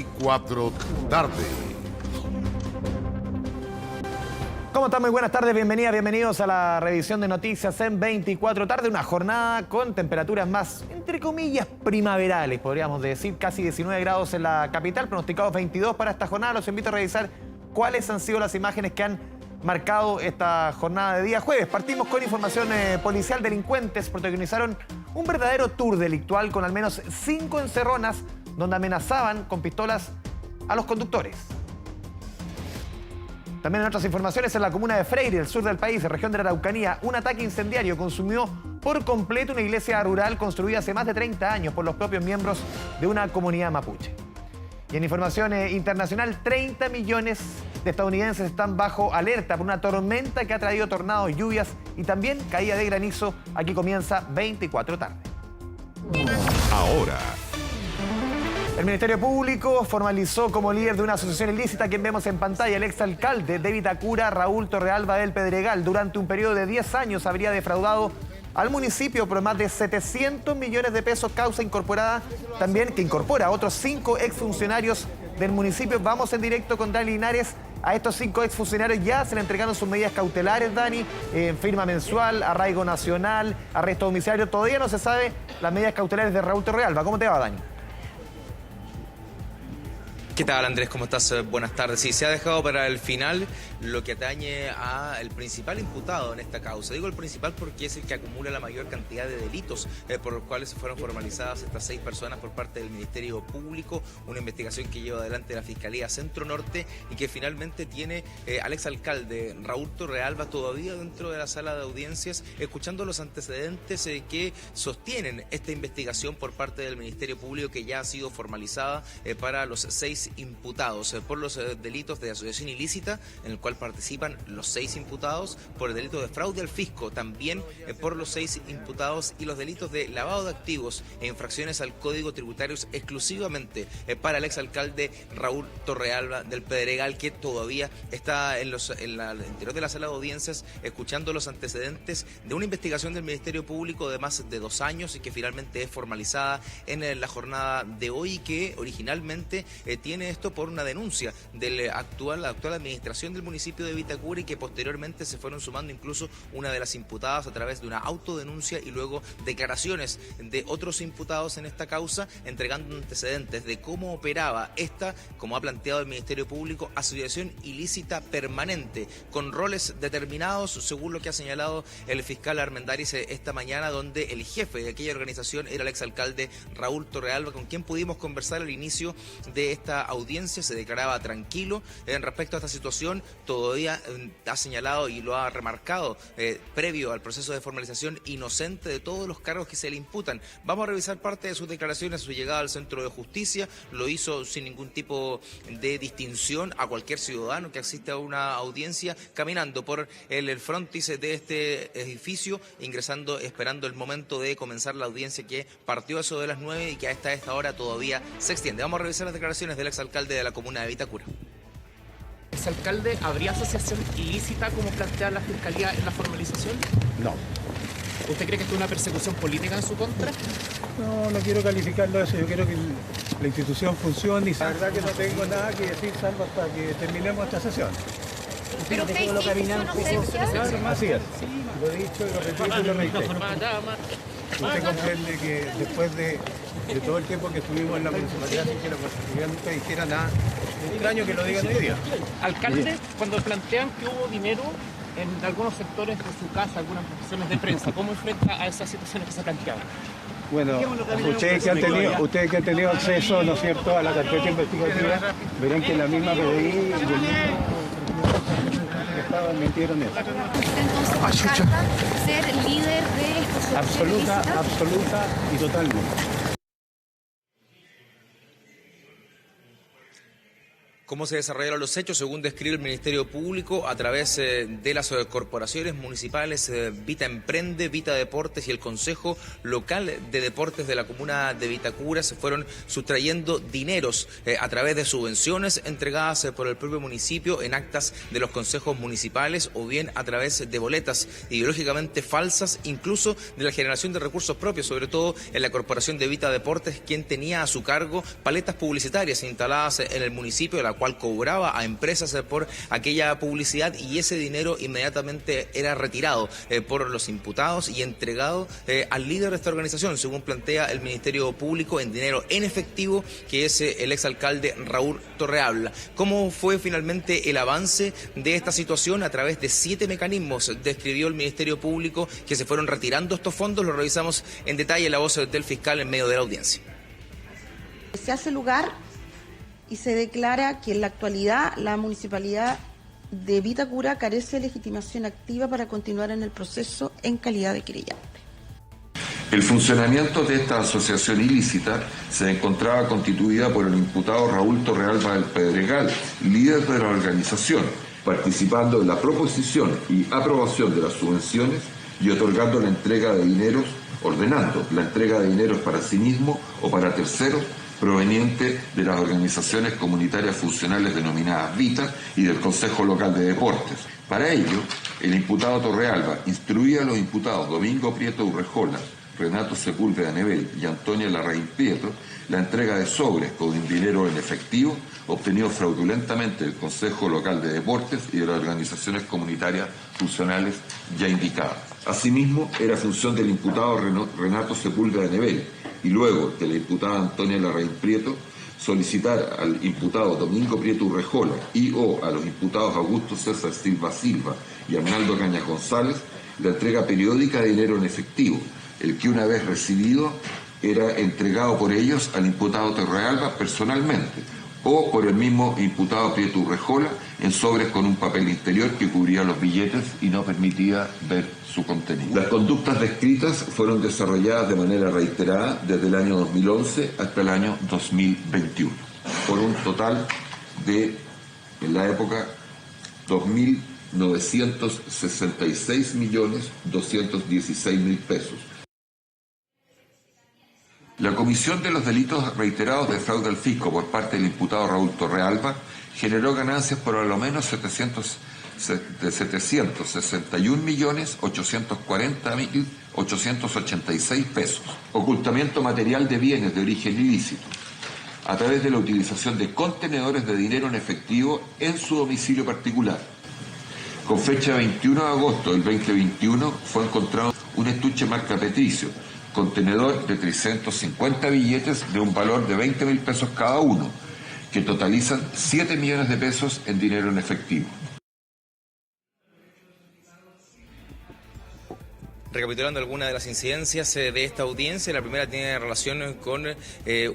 24 tarde. ¿Cómo están? Muy buenas tardes, bienvenidos a la revisión de noticias en 24 tarde. Una jornada con temperaturas más, entre comillas, primaverales, podríamos decir. Casi 19 grados en la capital, pronosticados 22 para esta jornada. Los invito a revisar cuáles han sido las imágenes que han marcado esta jornada de día jueves. Partimos con información policial. Delincuentes protagonizaron un verdadero tour delictual con al menos 5 encerronas donde amenazaban con pistolas a los conductores. También en otras informaciones, en la comuna de Freire, el sur del país, región de la Araucanía, un ataque incendiario consumió por completo una iglesia rural construida hace más de 30 años por los propios miembros de una comunidad mapuche. Y en información internacional, 30 millones de estadounidenses están bajo alerta por una tormenta que ha traído tornados, lluvias y también caída de granizo. Aquí comienza 24 tarde. Ahora. El Ministerio Público formalizó como líder de una asociación ilícita, quien vemos en pantalla, el exalcalde de Vitacura, Raúl Torrealba del Pedregal. Durante un periodo de 10 años habría defraudado al municipio por más de 700 millones de pesos, causa incorporada también, que incorpora a otros 5 exfuncionarios del municipio. Vamos en directo con Dani Linares. A estos 5 exfuncionarios ya se le entregaron sus medidas cautelares, Dani, firma mensual, arraigo nacional, arresto domiciliario. Todavía no se sabe las medidas cautelares de Raúl Torrealba. ¿Cómo te va, Dani? ¿Qué tal, Andrés? ¿Cómo estás? Buenas tardes. Sí, se ha dejado para el final lo que atañe al principal imputado en esta causa. Digo el principal porque es el que acumula la mayor cantidad de delitos por los cuales se fueron formalizadas estas 6 personas por parte del Ministerio Público, una investigación que lleva adelante la Fiscalía Centro Norte y que finalmente tiene al exalcalde Raúl Torrealba todavía dentro de la sala de audiencias, escuchando los antecedentes que sostienen esta investigación por parte del Ministerio Público, que ya ha sido formalizada para los 6 imputados por los delitos de asociación ilícita, en el cual participan los 6 imputados, por el delito de fraude al fisco, también por los 6 imputados, y los delitos de lavado de activos e infracciones al Código Tributario exclusivamente para el exalcalde Raúl Torrealba del Pedregal, que todavía está en el interior de la sala de audiencias escuchando los antecedentes de una investigación del Ministerio Público de más de 2 años y que finalmente es formalizada en la jornada de hoy, que originalmente tiene esto por una denuncia de la actual administración del municipio de Vitacura, y que posteriormente se fueron sumando incluso una de las imputadas a través de una autodenuncia y luego declaraciones de otros imputados en esta causa, entregando antecedentes de cómo operaba esta, como ha planteado el Ministerio Público, asociación ilícita permanente, con roles determinados, según lo que ha señalado el fiscal Armendáriz esta mañana, donde el jefe de aquella organización era el exalcalde Raúl Torrealba, con quien pudimos conversar al inicio de esta audiencia. Se declaraba tranquilo respecto a esta situación. Todavía ha señalado y lo ha remarcado previo al proceso de formalización, inocente de todos los cargos que se le imputan. Vamos a revisar parte de sus declaraciones a su llegada al centro de justicia. Lo hizo sin ningún tipo de distinción a cualquier ciudadano que asiste a una audiencia, caminando por el frontis de este edificio, ingresando, esperando el momento de comenzar la audiencia, que partió a eso de las 9 y que hasta esta hora todavía se extiende. Vamos a revisar las declaraciones del exalcalde de la comuna de Vitacura. ¿Exalcalde, habría asociación ilícita como plantea la Fiscalía en la formalización? No. ¿Usted cree que esto es una persecución política en su contra? No quiero calificarlo de eso. Yo quiero que la institución funcione y la verdad que no tengo nada que decir salvo hasta que terminemos esta sesión. Pero usted hizo ausencia. Así es. Lo he dicho y lo repito y lo reitero. Usted comprende que después de todo el tiempo que estuvimos en la municipalidad sin que la municipalidad nunca dijera nada, es extraño que lo digan hoy día. Alcalde, cuando plantean que hubo dinero en algunos sectores de su casa, algunas profesiones de prensa, ¿cómo enfrenta a esas situaciones que se planteaban? Bueno, ustedes que han tenido acceso, ¿no es cierto?, a la carpeta investigativa, verán que la misma PDI y el mismo Estado metieron eso. ¿Usted entonces descarta ser líder de estos Absoluta y totalmente. ¿Cómo se desarrollaron los hechos? Según describe el Ministerio Público, a través de las corporaciones municipales Vita Emprende, Vita Deportes y el Consejo Local de Deportes de la comuna de Vitacura, se fueron sustrayendo dineros a través de subvenciones entregadas por el propio municipio en actas de los consejos municipales o bien a través de boletas ideológicamente falsas, incluso de la generación de recursos propios, sobre todo en la corporación de Vita Deportes, quien tenía a su cargo paletas publicitarias instaladas en el municipio, la cual cobraba a empresas por aquella publicidad, y ese dinero inmediatamente era retirado por los imputados y entregado al líder de esta organización, según plantea el Ministerio Público, en dinero en efectivo, que es el exalcalde Raúl Torrealba. ¿Cómo fue finalmente el avance de esta situación? A través de 7 mecanismos describió el Ministerio Público que se fueron retirando estos fondos. Lo revisamos en detalle en la voz del fiscal en medio de la audiencia. Se hace lugar y se declara que en la actualidad la municipalidad de Vitacura carece de legitimación activa para continuar en el proceso en calidad de querellante. El funcionamiento de esta asociación ilícita se encontraba constituida por el imputado Raúl Torrealba del Pedregal, líder de la organización, participando en la proposición y aprobación de las subvenciones y otorgando la entrega de dineros, ordenando la entrega de dineros para sí mismo o para terceros, proveniente de las organizaciones comunitarias funcionales denominadas Vita y del Consejo Local de Deportes. Para ello, el imputado Torrealba instruía a los imputados Domingo Prieto Urrejola, Renato Sepúlveda Nebel y Antonio Larraín Prieto la entrega de sobres con dinero en efectivo obtenido fraudulentamente del Consejo Local de Deportes y de las organizaciones comunitarias funcionales ya indicadas. Asimismo, era función del imputado Renato Sepúlveda Nebel y luego de la imputada Antonia Larraín Prieto solicitar al imputado Domingo Prieto Urrejola y o a los imputados Augusto César Silva y Arnaldo Cañas González la entrega periódica de dinero en efectivo, el que una vez recibido era entregado por ellos al imputado Torrealba personalmente o por el mismo imputado Prieto Urrejola en sobres con un papel interior que cubría los billetes y no permitía ver su contenido. Las conductas descritas fueron desarrolladas de manera reiterada desde el año 2011 hasta el año 2021, por un total de, en la época, 2.966.216.000 pesos. La comisión de los delitos reiterados de fraude al fisco por parte del imputado Raúl Torrealba generó ganancias por a lo menos 761.840.886 pesos. Ocultamiento material de bienes de origen ilícito a través de la utilización de contenedores de dinero en efectivo en su domicilio particular. Con fecha 21 de agosto del 2021 fue encontrado un estuche marca Petricio, contenedor de 350 billetes de un valor de 20.000 pesos cada uno, que totalizan 7 millones de pesos en dinero en efectivo. Recapitulando algunas de las incidencias de esta audiencia, la primera tiene relación con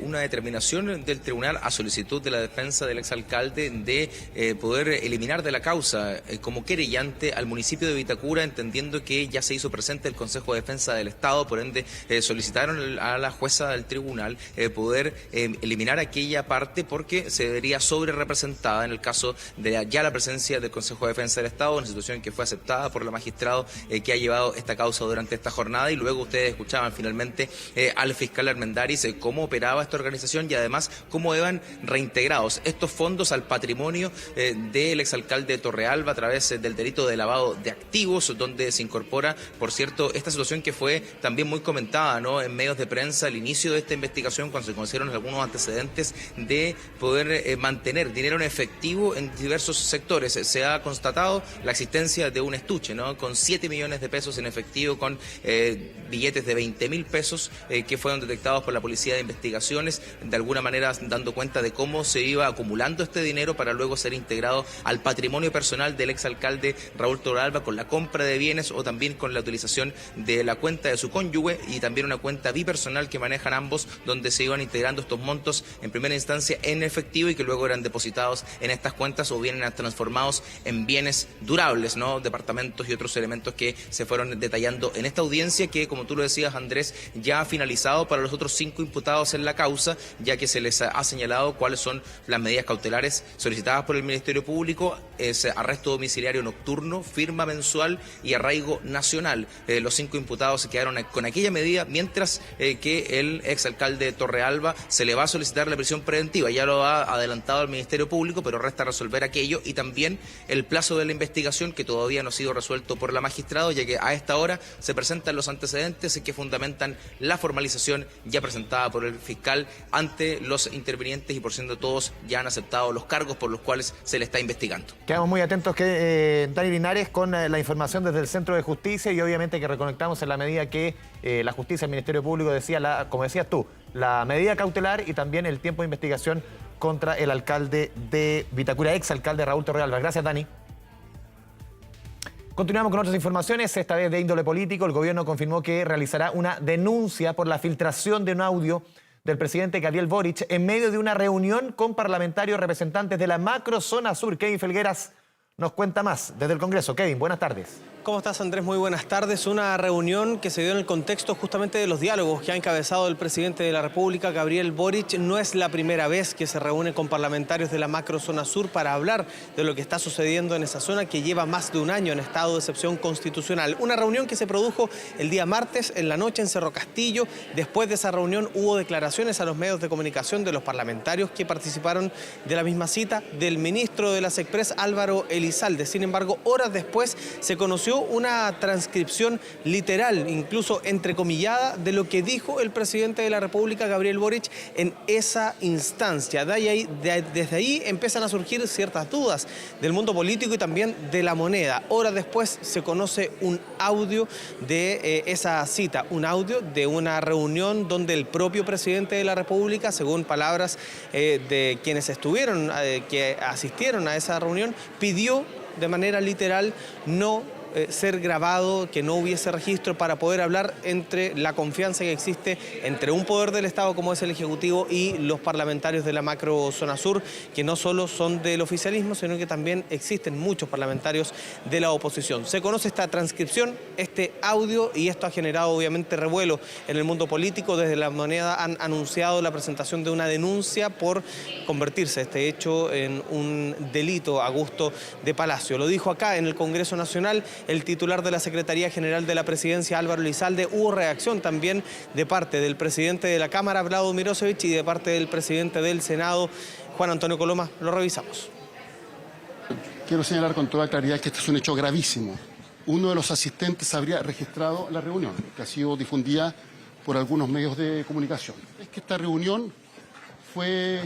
una determinación del tribunal a solicitud de la defensa del exalcalde de poder eliminar de la causa como querellante al municipio de Vitacura, entendiendo que ya se hizo presente el Consejo de Defensa del Estado, por ende solicitaron a la jueza del tribunal poder eliminar aquella parte porque se vería sobre representada en el caso de ya la presencia del Consejo de Defensa del Estado, una situación que fue aceptada por el magistrado que ha llevado esta causa durante esta jornada, y luego ustedes escuchaban finalmente al fiscal Armendáriz cómo operaba esta organización y además cómo iban reintegrados estos fondos al patrimonio del exalcalde Torrealba a través del delito de lavado de activos, donde se incorpora, por cierto, esta situación que fue también muy comentada, ¿no?, en medios de prensa al inicio de esta investigación, cuando se conocieron algunos antecedentes de poder mantener dinero en efectivo en diversos sectores. Se ha constatado la existencia de un estuche, ¿no?, con 7 millones de pesos en efectivo, con billetes de 20.000 pesos que fueron detectados por la Policía de Investigaciones, de alguna manera dando cuenta de cómo se iba acumulando este dinero para luego ser integrado al patrimonio personal del exalcalde Raúl Torrealba con la compra de bienes o también con la utilización de la cuenta de su cónyuge y también una cuenta bipersonal que manejan ambos, donde se iban integrando estos montos en primera instancia en efectivo y que luego eran depositados en estas cuentas o bien eran transformados en bienes durables, ¿no?, departamentos y otros elementos que se fueron detallando realizando en esta audiencia que, como tú lo decías, Andrés, ya ha finalizado para los otros 5 imputados en la causa, ya que se les ha señalado cuáles son las medidas cautelares solicitadas por el Ministerio Público: es arresto domiciliario nocturno, firma mensual y arraigo nacional. Los 5 imputados se quedaron con aquella medida, mientras que el exalcalde Torrealba se le va a solicitar la prisión preventiva. Ya lo ha adelantado el Ministerio Público, pero resta resolver aquello, y también el plazo de la investigación, que todavía no ha sido resuelto por la magistrada, ya que a esta hora se presentan los antecedentes que fundamentan la formalización ya presentada por el fiscal ante los intervinientes, y por siendo todos ya han aceptado los cargos por los cuales se le está investigando. Quedamos muy atentos, Dani Linares, con la información desde el Centro de Justicia, y obviamente que reconectamos en la medida que la justicia, el Ministerio Público decía, como decías tú, la medida cautelar y también el tiempo de investigación contra el alcalde de Vitacura, exalcalde Raúl Torrealba. Gracias, Dani. Continuamos con otras informaciones, esta vez de índole político. El gobierno confirmó que realizará una denuncia por la filtración de un audio del presidente Gabriel Boric en medio de una reunión con parlamentarios representantes de la macrozona sur. Kevin Felgueras nos cuenta más desde el Congreso. Kevin, buenas tardes. ¿Cómo estás, Andrés? Muy buenas tardes. Una reunión que se dio en el contexto justamente de los diálogos que ha encabezado el presidente de la República, Gabriel Boric. No es la primera vez que se reúne con parlamentarios de la macrozona sur para hablar de lo que está sucediendo en esa zona, que lleva más de un año en estado de excepción constitucional. Una reunión que se produjo el día martes en la noche en Cerro Castillo. Después de esa reunión hubo declaraciones a los medios de comunicación de los parlamentarios que participaron de la misma cita, del ministro de la SECPRES, Álvaro Elizalde. Sin embargo, horas después se conoció una transcripción literal, incluso entrecomillada, de lo que dijo el presidente de la República, Gabriel Boric, en esa instancia. Desde ahí empiezan a surgir ciertas dudas del mundo político y también de la moneda. Horas después se conoce un audio de esa cita, un audio de una reunión donde el propio presidente de la República, según palabras de quienes estuvieron, que asistieron a esa reunión, pidió de manera literal no ser grabado, que no hubiese registro, para poder hablar entre la confianza que existe entre un poder del Estado como es el Ejecutivo y los parlamentarios de la macrozona sur, que no solo son del oficialismo, sino que también existen muchos parlamentarios de la oposición. Se conoce esta transcripción, este audio, y esto ha generado obviamente revuelo en el mundo político. Desde La Moneda han anunciado la presentación de una denuncia por convertirse este hecho en un delito a gusto de Palacio. Lo dijo acá en el Congreso Nacional el titular de la Secretaría General de la Presidencia, Álvaro Elizalde. Hubo reacción también de parte del presidente de la Cámara, Vlado Mirosevic, y de parte del presidente del Senado, Juan Antonio Coloma. Lo revisamos. Quiero señalar con toda claridad que este es un hecho gravísimo. Uno de los asistentes habría registrado la reunión, que ha sido difundida por algunos medios de comunicación. Es que esta reunión fue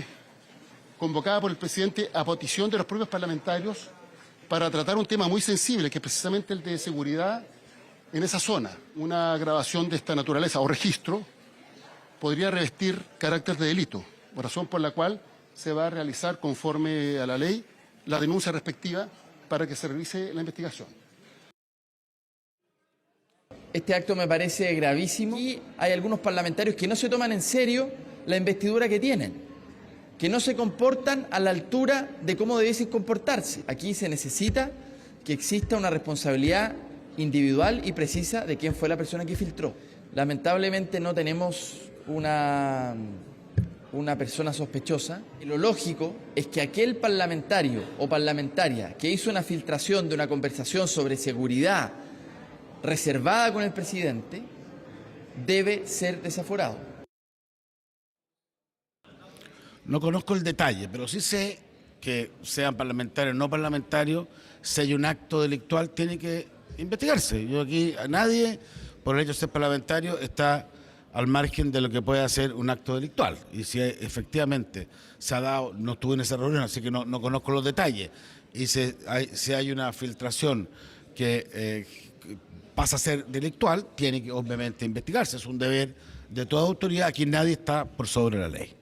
convocada por el presidente a petición de los propios parlamentarios para tratar un tema muy sensible, que es precisamente el de seguridad en esa zona. Una grabación de esta naturaleza o registro podría revestir carácter de delito, razón por la cual se va a realizar, conforme a la ley, la denuncia respectiva para que se revise la investigación. Este acto me parece gravísimo y hay algunos parlamentarios que no se toman en serio la investidura que tienen, que no se comportan a la altura de cómo debiesen comportarse. Aquí se necesita que exista una responsabilidad individual y precisa de quién fue la persona que filtró. Lamentablemente no tenemos una persona sospechosa. Y lo lógico es que aquel parlamentario o parlamentaria que hizo una filtración de una conversación sobre seguridad reservada con el presidente debe ser desaforado. No conozco el detalle, pero sí sé que sean parlamentarios o no parlamentarios, si hay un acto delictual tiene que investigarse. Yo aquí a nadie, por el hecho de ser parlamentario, está al margen de lo que pueda ser un acto delictual. Y si efectivamente se ha dado, no estuve en esa reunión, así que no conozco los detalles, y si hay una filtración que pasa a ser delictual, tiene que obviamente investigarse. Es un deber de toda autoridad, aquí nadie está por sobre la ley.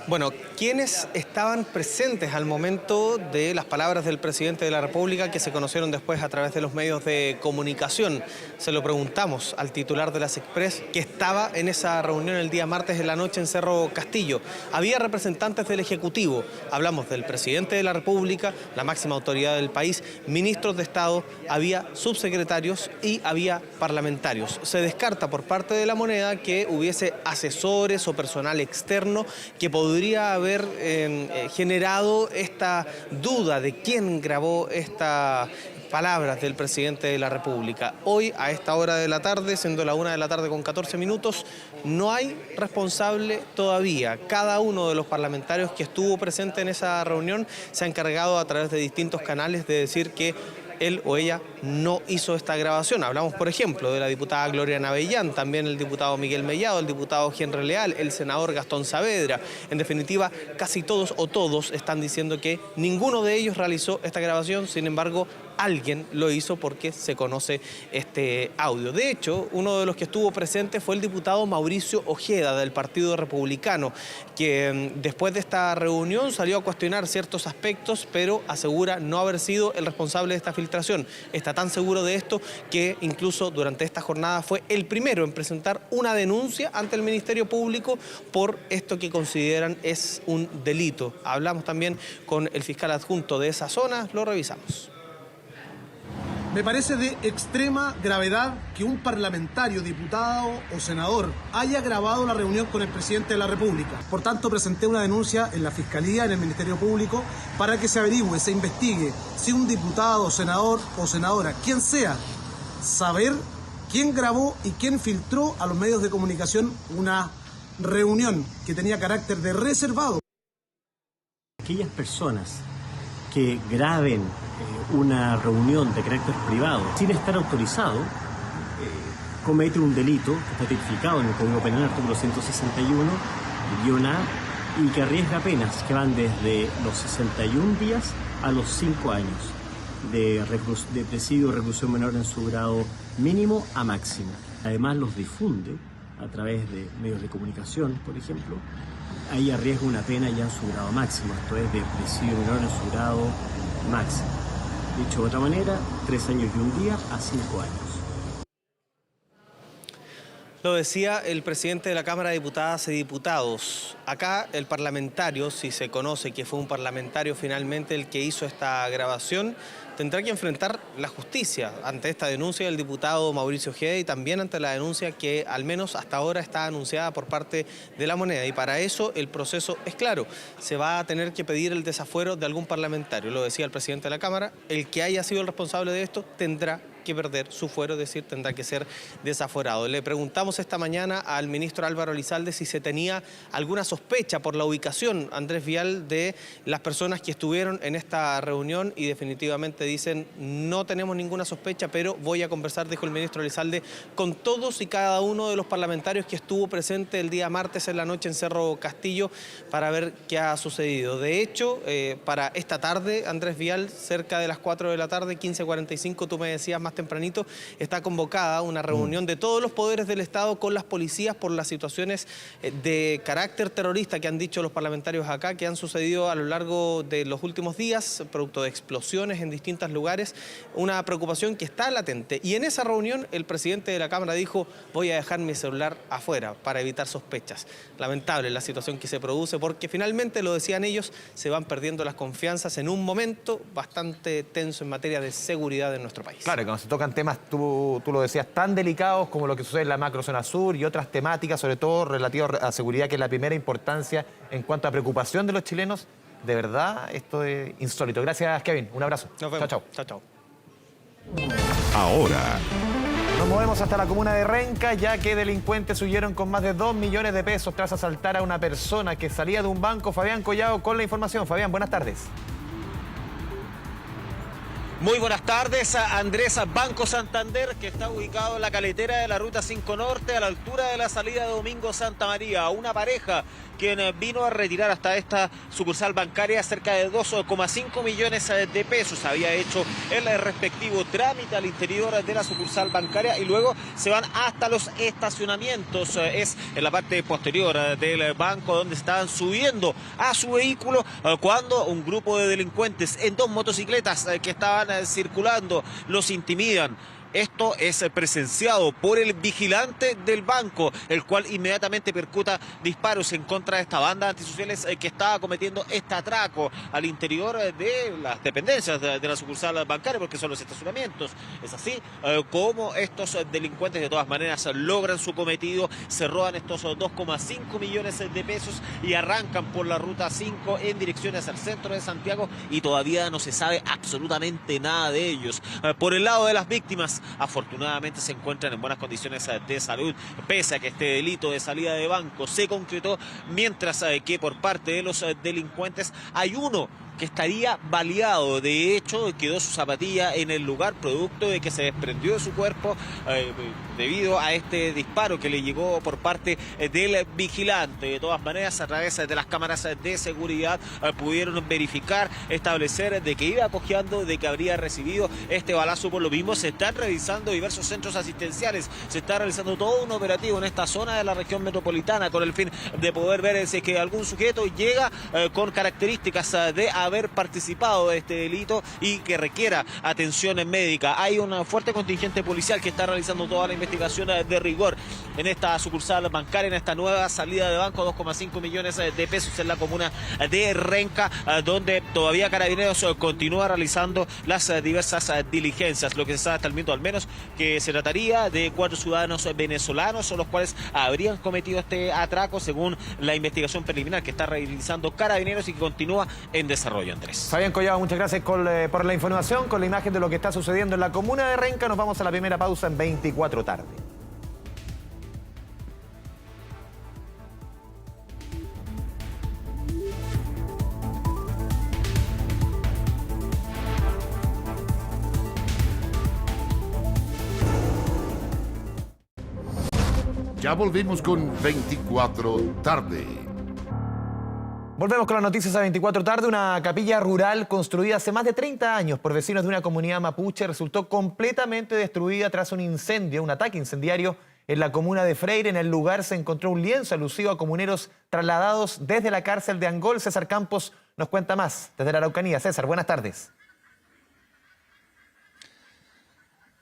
Bueno, ¿quiénes estaban presentes al momento de las palabras del presidente de la República que se conocieron después a través de los medios de comunicación? Se lo preguntamos al titular de las Express, que estaba en esa reunión el día martes en la noche en Cerro Castillo. Había representantes del Ejecutivo, hablamos del presidente de la República, la máxima autoridad del país, ministros de Estado, había subsecretarios y había parlamentarios. Se descarta por parte de la Moneda que hubiese asesores o personal externo que podría haber generado esta duda de quién grabó estas palabras del presidente de la República. Hoy, a esta hora de la tarde, siendo la 1 de la tarde con 14 minutos, no hay responsable todavía. Cada uno de los parlamentarios que estuvo presente en esa reunión se ha encargado a través de distintos canales de decir que él o ella no hizo esta grabación. Hablamos, por ejemplo, de la diputada Gloria Navellán, también el diputado Miguel Mellado, el diputado Henry Leal, el senador Gastón Saavedra. En definitiva, casi todos o todos están diciendo que ninguno de ellos realizó esta grabación, sin embargo, alguien lo hizo porque se conoce este audio. De hecho, uno de los que estuvo presente fue el diputado Mauricio Ojeda del Partido Republicano, que después de esta reunión salió a cuestionar ciertos aspectos, pero asegura no haber sido el responsable de esta filtración. Está tan seguro de esto que incluso durante esta jornada fue el primero en presentar una denuncia ante el Ministerio Público por esto que consideran es un delito. Hablamos también con el fiscal adjunto de esa zona, lo revisamos. Me parece de extrema gravedad que un parlamentario, diputado o senador haya grabado la reunión con el presidente de la República. Por tanto, presenté una denuncia en la Fiscalía, en el Ministerio Público, para que se averigüe, se investigue si un diputado, senador o senadora, quien sea, saber quién grabó y quién filtró a los medios de comunicación una reunión que tenía carácter de reservado. Aquellas personas que graben una reunión de carácter privado sin estar autorizado, cometen un delito que está tipificado en el Código Penal, artículo 161-A, y que arriesga penas que van desde los 61 días a los 5 años de presidio o reclusión menor en su grado mínimo a máximo. Además los difunde a través de medios de comunicación, por ejemplo. Ahí arriesga una pena ya en su grado máximo, esto es de presidio menor en su grado máximo. Dicho de otra manera, 3 años y 1 día a 5 años. Lo decía el presidente de la Cámara de Diputadas y Diputados. Acá el parlamentario, si se conoce que fue un parlamentario finalmente el que hizo esta grabación, tendrá que enfrentar la justicia ante esta denuncia del diputado Mauricio Ojeda y también ante la denuncia que al menos hasta ahora está anunciada por parte de la Moneda. Y para eso el proceso es claro, se va a tener que pedir el desafuero de algún parlamentario. Lo decía el presidente de la Cámara, el que haya sido el responsable de esto tendrá que perder su fuero, es decir, tendrá que ser desaforado. Le preguntamos esta mañana al ministro Álvaro Elizalde si se tenía alguna sospecha por la ubicación, Andrés Vial, de las personas que estuvieron en esta reunión y definitivamente dicen no tenemos ninguna sospecha, pero voy a conversar, dijo el ministro Elizalde, con todos y cada uno de los parlamentarios que estuvo presente el día martes en la noche en Cerro Castillo para ver qué ha sucedido. De hecho, para esta tarde, Andrés Vial, cerca de las 4 de la tarde, 15:45, tú me decías más tempranito, está convocada una reunión de todos los poderes del Estado con las policías por las situaciones de carácter terrorista que han dicho los parlamentarios acá, que han sucedido a lo largo de los últimos días, producto de explosiones en distintos lugares, una preocupación que está latente. Y en esa reunión el presidente de la Cámara dijo, voy a dejar mi celular afuera para evitar sospechas. Lamentable la situación que se produce porque finalmente, lo decían ellos, se van perdiendo las confianzas en un momento bastante tenso en materia de seguridad en nuestro país. Claro, cuando se tocan temas, tú lo decías, tan delicados como lo que sucede en la macrozona sur y otras temáticas, sobre todo relativas a seguridad, que es la primera importancia en cuanto a preocupación de los chilenos, de verdad, esto es insólito. Gracias, Kevin. Un abrazo. Nos vemos. Chao, chao. Chao, chao. Ahora. Nos movemos hasta la comuna de Renca, ya que delincuentes huyeron con más de 2 millones de pesos tras asaltar a una persona que salía de un banco. Fabián Collado con la información. Fabián, buenas tardes. Muy buenas tardes, Andrés. Banco Santander, que está ubicado en la caletera de la Ruta 5 Norte, a la altura de la salida de Domingo Santa María. Una pareja quien vino a retirar hasta esta sucursal bancaria cerca de 2,5 millones de pesos. Había hecho el respectivo trámite al interior de la sucursal bancaria y luego se van hasta los estacionamientos. Es en la parte posterior del banco donde estaban subiendo a su vehículo cuando un grupo de delincuentes en 2 motocicletas que estaban circulando los intimidan. Esto es presenciado por el vigilante del banco, el cual inmediatamente percuta disparos en contra de esta banda antisociales que estaba cometiendo este atraco al interior de las dependencias de la sucursal bancaria, porque son los estacionamientos. Es así como estos delincuentes de todas maneras logran su cometido, se roban estos 2,5 millones de pesos y arrancan por la Ruta 5 en dirección hacia el centro de Santiago, y todavía no se sabe absolutamente nada de ellos. Por el lado de las víctimas, afortunadamente se encuentran en buenas condiciones de salud, pese a que este delito de salida de banco se concretó, mientras que por parte de los delincuentes hay uno que estaría baleado. De hecho, quedó su zapatilla en el lugar, producto de que se desprendió de su cuerpo debido a este disparo que le llegó por parte del vigilante. De todas maneras, a través de las cámaras de seguridad pudieron verificar, establecer de que iba cojeando, de que habría recibido este balazo. Por lo mismo, se están revisando diversos centros asistenciales, se está realizando todo un operativo en esta zona de la región metropolitana con el fin de poder ver si es que algún sujeto llega con características de haber participado de este delito y que requiera atención médica. Hay un fuerte contingente policial que está realizando toda la investigación de rigor en esta sucursal bancaria, en esta nueva salida de banco, 2,5 millones de pesos en la comuna de Renca, donde todavía Carabineros continúa realizando las diversas diligencias. Lo que se sabe hasta el momento, al menos, que se trataría de 4 ciudadanos venezolanos, los cuales habrían cometido este atraco, según la investigación preliminar que está realizando Carabineros y que continúa en desarrollo. Andrés. Fabián Collado, muchas gracias por la información, con la imagen de lo que está sucediendo en la comuna de Renca. Nos vamos a la primera pausa en 24 tarde. Ya volvimos con 24 tarde. Volvemos con las noticias a 24 tarde. Una capilla rural construida hace más de 30 años por vecinos de una comunidad mapuche resultó completamente destruida tras un incendio, un ataque incendiario en la comuna de Freire. En el lugar se encontró un lienzo alusivo a comuneros trasladados desde la cárcel de Angol. César Campos nos cuenta más desde la Araucanía. César, buenas tardes.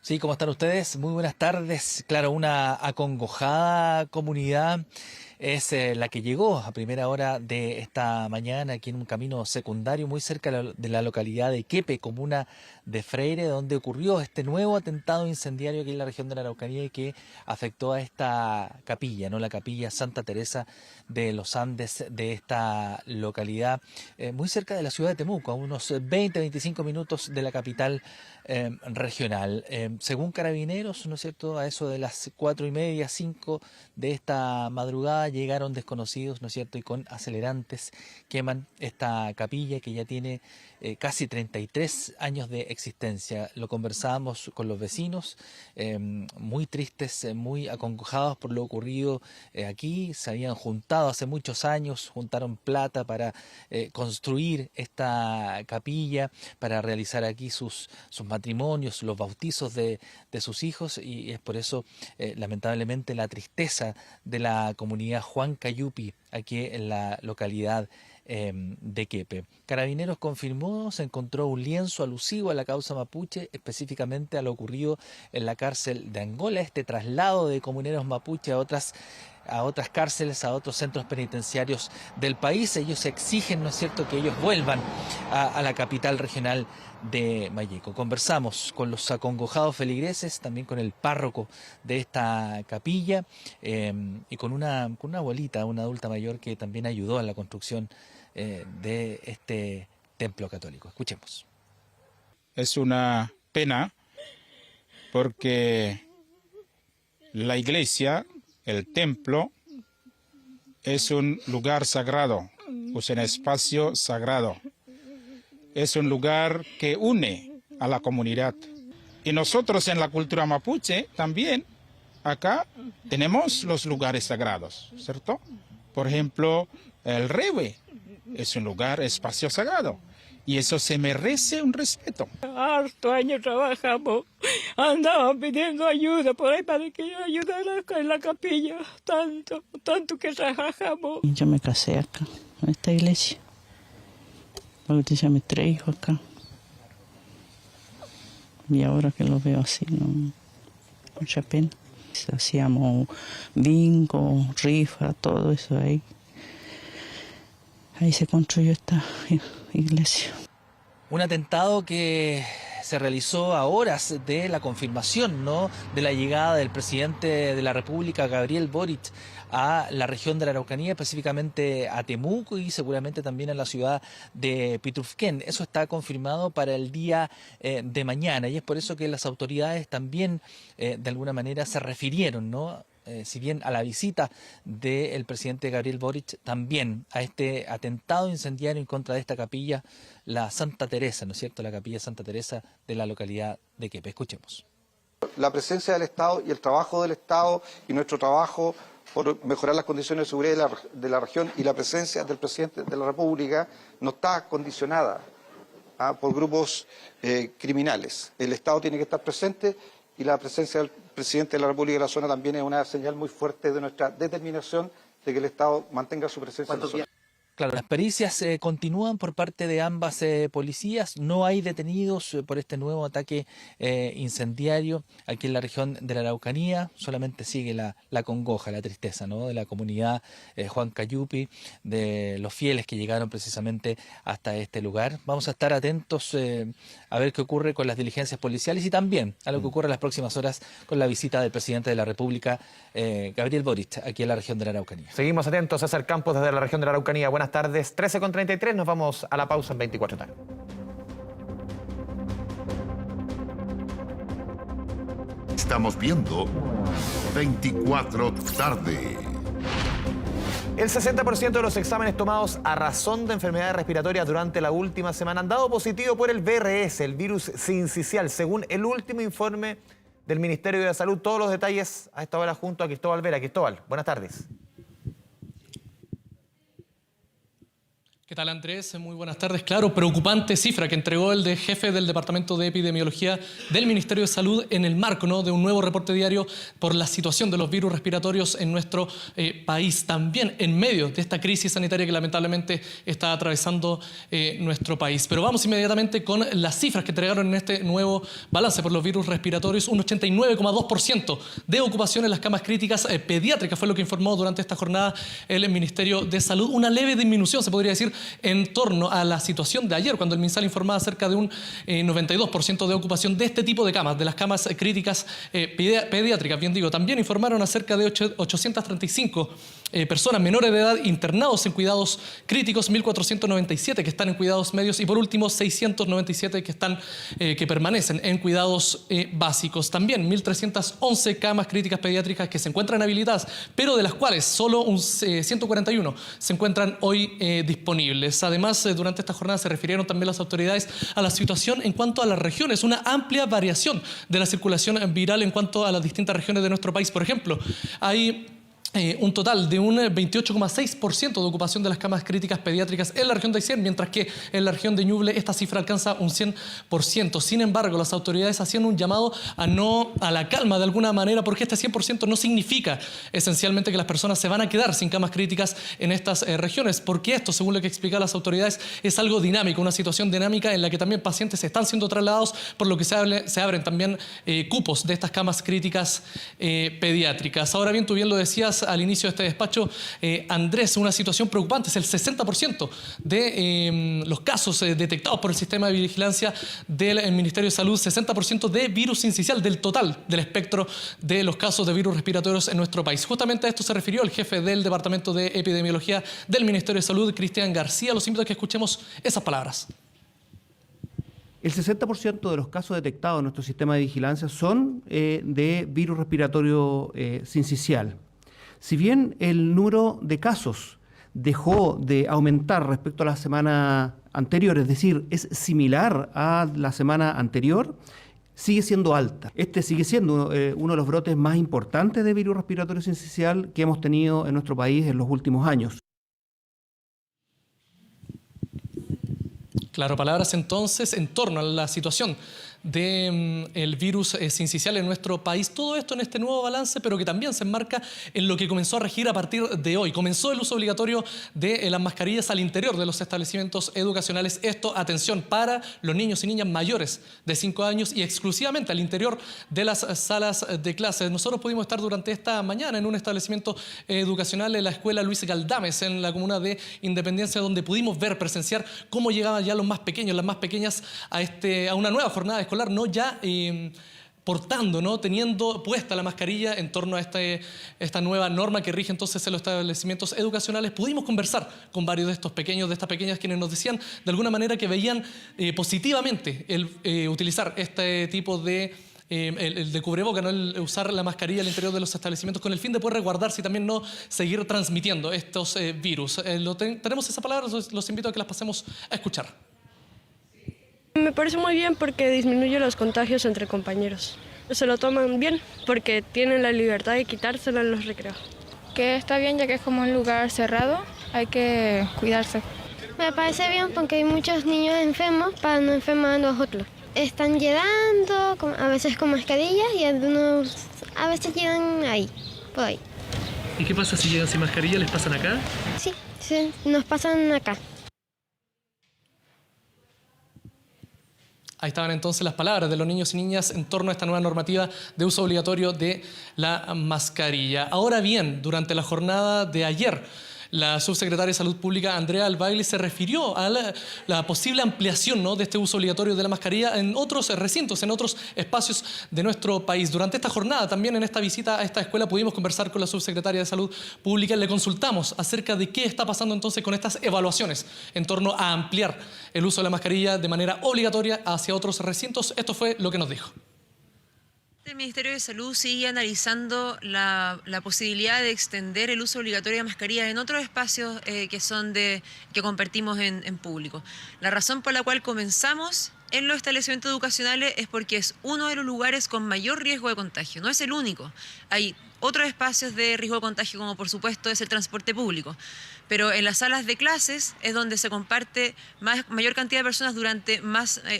Sí, ¿cómo están ustedes? Muy buenas tardes. Claro, una acongojada comunidad es la que llegó a primera hora de esta mañana aquí en un camino secundario muy cerca de la localidad de Quepe, comuna de Freire, donde ocurrió este nuevo atentado incendiario aquí en la región de la Araucanía y que afectó a esta capilla, ¿no? La capilla Santa Teresa de los Andes de esta localidad, muy cerca de la ciudad de Temuco, a unos 20-25 minutos de la capital regional. Según Carabineros, ¿no es cierto?, a eso de las 4:30, 5 de esta madrugada llegaron desconocidos, ¿no es cierto?, y con acelerantes queman esta capilla que ya tiene casi 33 años de existencia. Lo conversábamos con los vecinos, muy tristes, muy acongojados por lo ocurrido aquí. Se habían juntado hace muchos años, juntaron plata para construir esta capilla, para realizar aquí sus matrimonios, los bautizos de sus hijos, y es por eso lamentablemente la tristeza de la comunidad Juan Cayupi aquí en la localidad de Quepe. Carabineros confirmó, se encontró un lienzo alusivo a la causa mapuche, específicamente a lo ocurrido en la cárcel de Angola, este traslado de comuneros mapuche a otras cárceles, a otros centros penitenciarios del país. Ellos exigen, ¿no es cierto?, que ellos vuelvan a la capital regional de Malleco. Conversamos con los acongojados feligreses, también con el párroco de esta capilla y con una abuelita, una adulta mayor que también ayudó a la construcción de este templo católico. Escuchemos. Es una pena porque la iglesia, el templo, es un lugar sagrado, es un espacio sagrado. Es un lugar que une a la comunidad. Y nosotros en la cultura mapuche también, acá tenemos los lugares sagrados, ¿cierto? Por ejemplo, el Rewe es un lugar, espacio sagrado. Y eso se merece un respeto. Harto años trabajamos, andaban pidiendo ayuda por ahí para que yo ayudara en la capilla, tanto que trabajamos. Yo me casé acá, en esta iglesia, bauticé a mis 3 hijos acá. Y ahora que lo veo así, no, mucha pena. Hacíamos bingo, rifa, todo eso ahí. Ahí se construyó esta iglesia. Un atentado que se realizó a horas de la confirmación, ¿no?, de la llegada del presidente de la República, Gabriel Boric, a la región de la Araucanía, específicamente a Temuco y seguramente también a la ciudad de Pitrufquén. Eso está confirmado para el día de mañana y es por eso que las autoridades también de alguna manera se refirieron, ¿no?, si bien a la visita del presidente Gabriel Boric, también a este atentado incendiario en contra de esta capilla, la Santa Teresa, ¿no es cierto?, la capilla Santa Teresa de la localidad de Quepe. Escuchemos. La presencia del Estado y el trabajo del Estado y nuestro trabajo por mejorar las condiciones de seguridad de la región y la presencia del presidente de la República no está condicionada por grupos criminales. El Estado tiene que estar presente y la presencia del presidente de la República de la zona también es una señal muy fuerte de nuestra determinación de que el Estado mantenga su presencia en la zona. Claro, las pericias continúan por parte de ambas policías. No hay detenidos por este nuevo ataque incendiario aquí en la región de la Araucanía. Solamente sigue la congoja, la tristeza, ¿no?, de la comunidad Juan Cayupi, de los fieles que llegaron precisamente hasta este lugar. Vamos a estar atentos a ver qué ocurre con las diligencias policiales y también a lo que ocurre en las próximas horas con la visita del presidente de la República, Gabriel Boric, aquí en la región de la Araucanía. Seguimos atentos. César Campos desde la región de la Araucanía. Buenas tardes, 13:33, nos vamos a la pausa en 24 tarde. Estamos viendo 24 tarde. El 60% de los exámenes tomados a razón de enfermedades respiratorias durante la última semana han dado positivo por el VRS, el virus sincicial, según el último informe del Ministerio de Salud. Todos los detalles a esta hora junto a Cristóbal Vera. Cristóbal, buenas tardes. ¿Qué tal, Andrés? Muy buenas tardes. Claro, preocupante cifra que entregó el jefe del Departamento de Epidemiología del Ministerio de Salud en el marco, ¿no?, de un nuevo reporte diario por la situación de los virus respiratorios en nuestro país. También en medio de esta crisis sanitaria que lamentablemente está atravesando nuestro país. Pero vamos inmediatamente con las cifras que entregaron en este nuevo balance por los virus respiratorios. Un 89,2% de ocupación en las camas críticas pediátricas fue lo que informó durante esta jornada el Ministerio de Salud. Una leve disminución, se podría decir, en torno a la situación de ayer, cuando el MinSal informaba cerca de un 92% de ocupación de este tipo de camas, de las camas críticas pediátricas. Bien digo, también informaron acerca de 835 personas menores de edad internados en cuidados críticos, 1.497 que están en cuidados medios y por último 697 que permanecen en cuidados básicos. También 1.311 camas críticas pediátricas que se encuentran habilitadas, pero de las cuales solo 141 se encuentran hoy disponibles. Además, durante esta jornada se refirieron también las autoridades a la situación en cuanto a las regiones, una amplia variación de la circulación viral en cuanto a las distintas regiones de nuestro país. Por ejemplo, hay un total de un 28,6% de ocupación de las camas críticas pediátricas en la región de Aysén, mientras que en la región de Ñuble esta cifra alcanza un 100%. Sin embargo, las autoridades hacían un llamado a la calma de alguna manera, porque este 100% no significa esencialmente que las personas se van a quedar sin camas críticas en estas regiones, porque esto, según lo que explican las autoridades, es algo dinámico, una situación dinámica en la que también pacientes están siendo trasladados, por lo que se abren también cupos de estas camas críticas pediátricas. Ahora bien, tú bien lo decías al inicio de este despacho, Andrés, una situación preocupante. Es el 60% de los casos detectados por el sistema de vigilancia del Ministerio de Salud, 60% de virus sincicial del total del espectro de los casos de virus respiratorios en nuestro país. Justamente a esto se refirió el jefe del Departamento de Epidemiología del Ministerio de Salud, Cristian García. Los invito a que escuchemos esas palabras. El 60% de los casos detectados en nuestro sistema de vigilancia son de virus respiratorio sincicial. Si bien el número de casos dejó de aumentar respecto a la semana anterior, es decir, es similar a la semana anterior, sigue siendo alta. Este sigue siendo uno de los brotes más importantes de virus respiratorio sincicial que hemos tenido en nuestro país en los últimos años. Claro, palabras entonces en torno a la situación del virus sincicial en nuestro país. Todo esto en este nuevo balance, pero que también se enmarca en lo que comenzó a regir a partir de hoy. Comenzó el uso obligatorio de las mascarillas al interior de los establecimientos educacionales. Esto, atención, para los niños y niñas mayores de 5 años y exclusivamente al interior de las salas de clases. Nosotros pudimos estar durante esta mañana en un establecimiento educacional en la escuela Luis Galdames, en la comuna de Independencia, donde pudimos ver, presenciar cómo llegaban ya los más pequeños, las más pequeñas a una nueva jornada escolar, no ya portando, ¿no? Teniendo puesta la mascarilla en torno a esta nueva norma que rige entonces en los establecimientos educacionales. Pudimos conversar con varios de estos pequeños, de estas pequeñas, quienes nos decían de alguna manera que veían positivamente el utilizar este tipo de cubreboca, ¿no? El usar la mascarilla al interior de los establecimientos con el fin de poder resguardarse y también no seguir transmitiendo estos virus. Tenemos esa palabra, los invito a que las pasemos a escuchar. Me parece muy bien porque disminuye los contagios entre compañeros. Se lo toman bien porque tienen la libertad de quitárselo en los recreos. Que está bien, ya que es como un lugar cerrado, hay que cuidarse. Me parece bien porque hay muchos niños enfermos para no enfermar a los otros. Están llegando a veces con mascarillas y algunos a veces llegan ahí, por ahí. ¿Y qué pasa si llegan sin mascarilla? ¿Les pasan acá? Sí, nos pasan acá. Ahí estaban entonces las palabras de los niños y niñas en torno a esta nueva normativa de uso obligatorio de la mascarilla. Ahora bien, durante la jornada de ayer, la subsecretaria de Salud Pública, Andrea Albaile, se refirió a la posible ampliación, ¿no?, de este uso obligatorio de la mascarilla en otros recintos, en otros espacios de nuestro país. Durante esta jornada, también en esta visita a esta escuela, pudimos conversar con la subsecretaria de Salud Pública. Le consultamos acerca de qué está pasando entonces con estas evaluaciones en torno a ampliar el uso de la mascarilla de manera obligatoria hacia otros recintos. Esto fue lo que nos dijo. El Ministerio de Salud sigue analizando la posibilidad de extender el uso obligatorio de mascarillas en otros espacios que compartimos en público. La razón por la cual comenzamos en los establecimientos educacionales es porque es uno de los lugares con mayor riesgo de contagio. No es el único. Hay otros espacios de riesgo de contagio, como por supuesto es el transporte público. Pero en las salas de clases es donde se comparte mayor cantidad de personas durante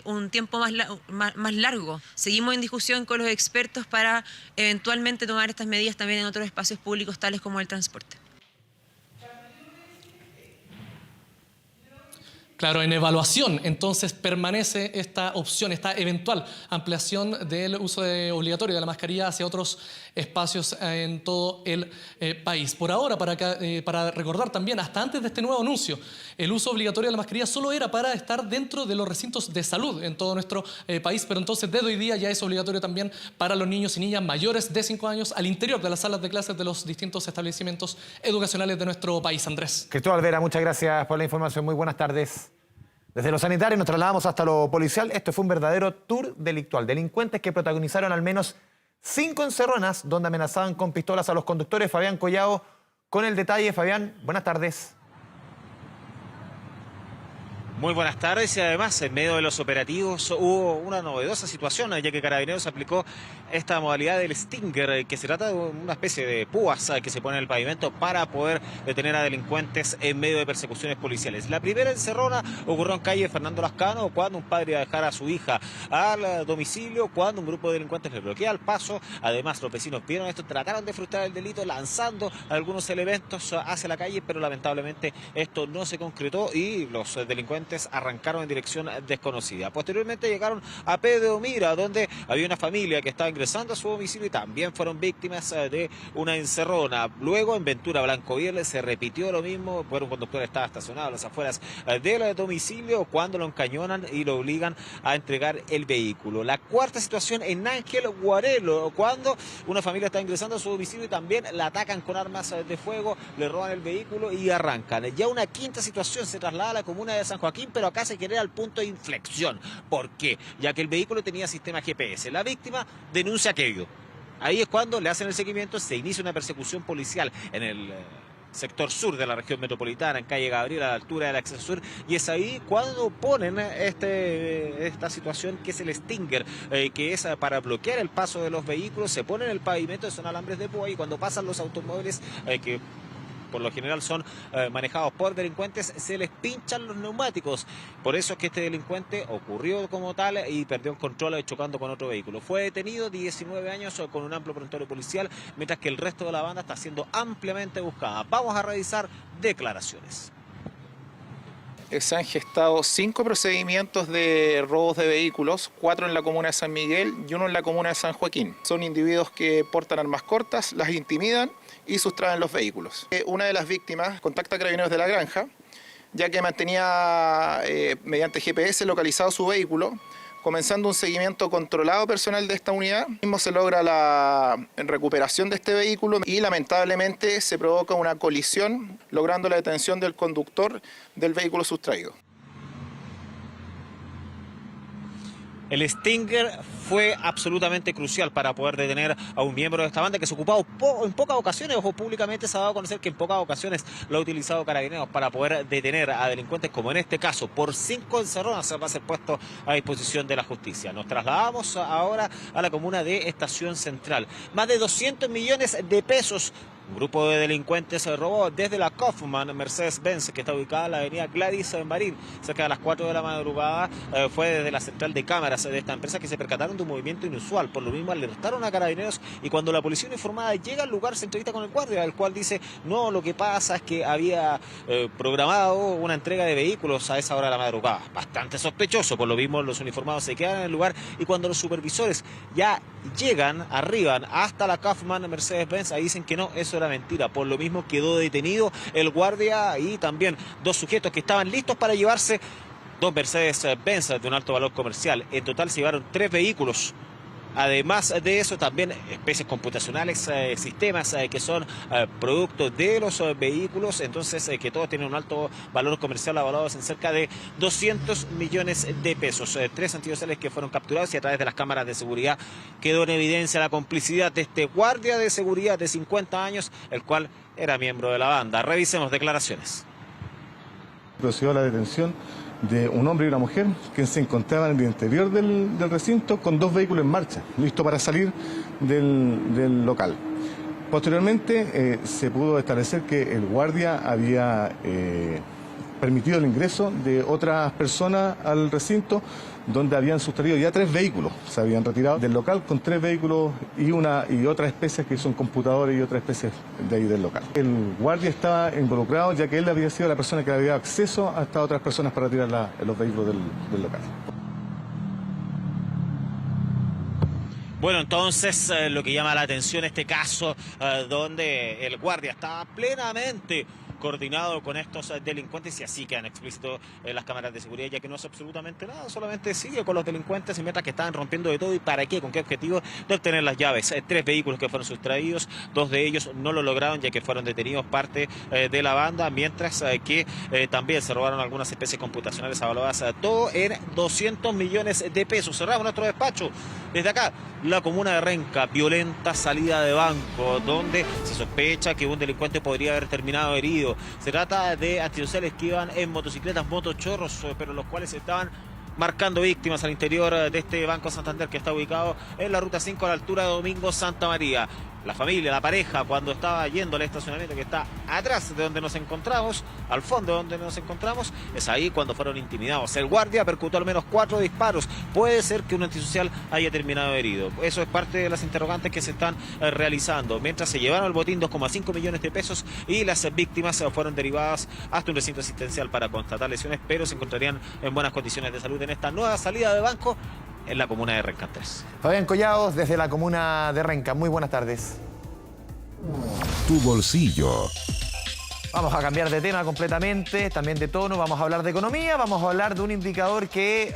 un tiempo más largo. Seguimos en discusión con los expertos para eventualmente tomar estas medidas también en otros espacios públicos, tales como el transporte. Claro, en evaluación, entonces, permanece esta opción, esta eventual ampliación del uso obligatorio de la mascarilla hacia otros espacios en todo el país. Por ahora, para recordar también, hasta antes de este nuevo anuncio, el uso obligatorio de la mascarilla solo era para estar dentro de los recintos de salud en todo nuestro país, pero entonces desde hoy día ya es obligatorio también para los niños y niñas mayores de 5 años al interior de las salas de clases de los distintos establecimientos educacionales de nuestro país. Andrés. Cristóbal Vera, muchas gracias por la información. Muy buenas tardes. Desde lo sanitario nos trasladamos hasta lo policial. Esto fue un verdadero tour delictual. Delincuentes que protagonizaron al menos 5 encerronas donde amenazaban con pistolas a los conductores. Fabián Collao con el detalle. Fabián, buenas tardes. Muy buenas tardes y además en medio de los operativos hubo una novedosa situación, ya que Carabineros aplicó esta modalidad del Stinger, que se trata de una especie de púas que se pone en el pavimento para poder detener a delincuentes en medio de persecuciones policiales. La primera encerrona ocurrió en calle Fernando Lascano, cuando un padre iba a dejar a su hija al domicilio, cuando un grupo de delincuentes le bloquea el paso. Además, los vecinos vieron esto, trataron de frustrar el delito lanzando algunos elementos hacia la calle, pero lamentablemente esto no se concretó y los delincuentes arrancaron en dirección desconocida. Posteriormente llegaron a Pedro Mira, donde había una familia que estaba ingresando a su domicilio y también fueron víctimas de una encerrona. Luego en Ventura Blancoviel se repitió lo mismo, un conductor estaba estacionado a las afueras del domicilio cuando lo encañonan y lo obligan a entregar el vehículo. La cuarta situación en Ángel Guarelo, cuando una familia está ingresando a su domicilio y también la atacan con armas de fuego, le roban el vehículo y arrancan. Ya una quinta situación se traslada a la comuna de San Joaquín, pero acá se genera el punto de inflexión. ¿Por qué? Ya que el vehículo tenía sistema GPS. La víctima denuncia aquello. Ahí es cuando le hacen el seguimiento, se inicia una persecución policial en el sector sur de la región metropolitana, en calle Gabriel, a la altura del acceso sur, y es ahí cuando ponen esta situación que es el Stinger, que es para bloquear el paso de los vehículos. Se pone en el pavimento, son alambres de púa, y cuando pasan los automóviles que por lo general son manejados por delincuentes, se les pinchan los neumáticos. Por eso es que este delincuente ocurrió como tal y perdió el control chocando con otro vehículo. Fue detenido, 19 años, con un amplio prontuario policial, mientras que el resto de la banda está siendo ampliamente buscada. Vamos a revisar declaraciones. Se han gestado 5 procedimientos de robos de vehículos, 4 en la comuna de San Miguel y 1 en la comuna de San Joaquín. Son individuos que portan armas cortas, las intimidan y sustraen los vehículos. Una de las víctimas contacta a Carabineros de la Granja, ya que mantenía mediante GPS localizado su vehículo, comenzando un seguimiento controlado personal de esta unidad. Mismo se logra la recuperación de este vehículo y lamentablemente se provoca una colisión, logrando la detención del conductor del vehículo sustraído. El Stinger fue absolutamente crucial para poder detener a un miembro de esta banda que se ocupaba en pocas ocasiones, ojo, públicamente se ha dado a conocer que en pocas ocasiones lo ha utilizado Carabineros para poder detener a delincuentes, como en este caso, por 5 encerronas va a ser puesto a disposición de la justicia. Nos trasladamos ahora a la comuna de Estación Central. Más de 200 millones de pesos. Un grupo de delincuentes se robó desde la Kaufman Mercedes-Benz, que está ubicada en la avenida Gladys Marín, cerca de las 4 de la madrugada. Fue desde la central de cámaras de esta empresa que se percataron de un movimiento inusual. Por lo mismo alertaron a Carabineros, y cuando la policía uniformada llega al lugar se entrevista con el guardia, el cual dice: no, lo que pasa es que había programado una entrega de vehículos a esa hora de la madrugada. Bastante sospechoso. Por lo mismo los uniformados se quedan en el lugar, y cuando los supervisores ya llegan, arriban hasta la Kaufman Mercedes-Benz, ahí dicen que no, eso era mentira. Por lo mismo quedó detenido el guardia y también 2 sujetos que estaban listos para llevarse 2 Mercedes-Benz de un alto valor comercial. En total se llevaron 3 vehículos. Además de eso, también especies computacionales, sistemas que son productos de los vehículos, entonces que todos tienen un alto valor comercial, avalados en cerca de 200 millones de pesos. 3 antiociales que fueron capturados, y a través de las cámaras de seguridad quedó en evidencia la complicidad de este guardia de seguridad de 50 años, el cual era miembro de la banda. Revisemos declaraciones. Procedió a la detención de un hombre y una mujer que se encontraban en el interior del recinto con 2 vehículos en marcha, listos para salir del local. Posteriormente se pudo establecer que el guardia había permitido el ingreso de otras personas al recinto, donde habían sustraído ya 3 vehículos. Se habían retirado del local con 3 vehículos y otras especies que son computadores y otras especies de ahí del local. El guardia estaba involucrado, ya que él había sido la persona que había dado acceso a estas otras personas para retirar los vehículos del local. Bueno, entonces lo que llama la atención este caso, donde el guardia estaba plenamente coordinado con estos delincuentes, y así quedan explícitos en las cámaras de seguridad, ya que no hace absolutamente nada, solamente sigue con los delincuentes, y mientras que estaban rompiendo de todo. ¿Y para qué? ¿Con qué objetivo? De obtener las llaves. 3 vehículos que fueron sustraídos, 2 de ellos no lo lograron, ya que fueron detenidos parte de la banda, mientras que también se robaron algunas especies computacionales avaladas, todo en 200 millones de pesos. Cerramos nuestro despacho. Desde acá, la comuna de Renca, violenta salida de banco, donde se sospecha que un delincuente podría haber terminado herido. Se trata de antisociales que iban en motocicletas, motochorros, pero los cuales estaban marcando víctimas al interior de este Banco Santander, que está ubicado en la ruta 5 a la altura de Domingo Santa María. La familia, la pareja, cuando estaba yendo al estacionamiento que está atrás de donde nos encontramos, al fondo de donde nos encontramos, es ahí cuando fueron intimidados. El guardia percutó al menos 4 disparos. Puede ser que un antisocial haya terminado herido. Eso es parte de las interrogantes que se están realizando. Mientras se llevaron el botín 2,5 millones de pesos, y las víctimas fueron derivadas hasta un recinto asistencial para constatar lesiones, pero se encontrarían en buenas condiciones de salud en esta nueva salida de banco en la comuna de Renca 3. Fabián Collados, desde la comuna de Renca. Muy buenas tardes. Tu bolsillo. Vamos a cambiar de tema completamente, también de tono. Vamos a hablar de economía, vamos a hablar de un indicador que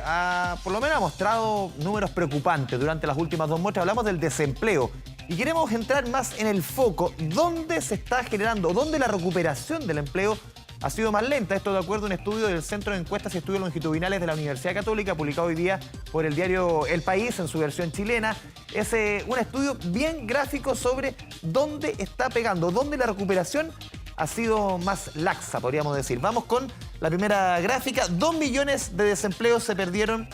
por lo menos ha mostrado números preocupantes durante las últimas 2 muestras. Hablamos del desempleo y queremos entrar más en el foco. ¿Dónde se está generando, dónde la recuperación del empleo ha sido más lenta? Esto de acuerdo a un estudio del Centro de Encuestas y Estudios Longitudinales de la Universidad Católica, publicado hoy día por el diario El País en su versión chilena. Es un estudio bien gráfico sobre dónde está pegando, dónde la recuperación ha sido más laxa, podríamos decir. Vamos con la primera gráfica. 2 millones de empleos se perdieron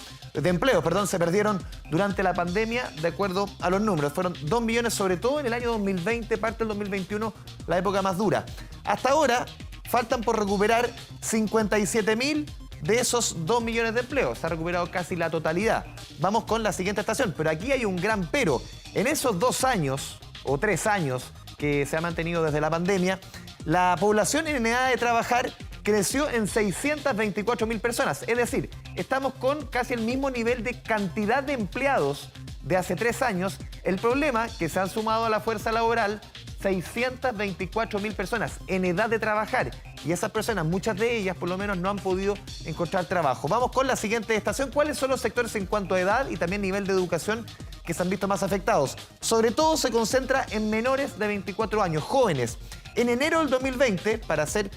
durante la pandemia, de acuerdo a los números. Fueron 2 millones, sobre todo en el año 2020, parte del 2021, la época más dura. Hasta ahora, faltan por recuperar 57.000 de esos 2 millones de empleos. Se ha recuperado casi la totalidad. Vamos con la siguiente estación, pero aquí hay un gran pero. En esos 2 años, o 3 años, que se ha mantenido desde la pandemia, la población en edad de trabajar creció en 624.000 personas. Es decir, estamos con casi el mismo nivel de cantidad de empleados de hace 3 años. El problema es que se han sumado a la fuerza laboral 624.000 personas en edad de trabajar. Y esas personas, muchas de ellas por lo menos, no han podido encontrar trabajo. Vamos con la siguiente estación. ¿Cuáles son los sectores en cuanto a edad y también nivel de educación que se han visto más afectados? Sobre todo se concentra en menores de 24 años, jóvenes. En enero del 2020, para hacer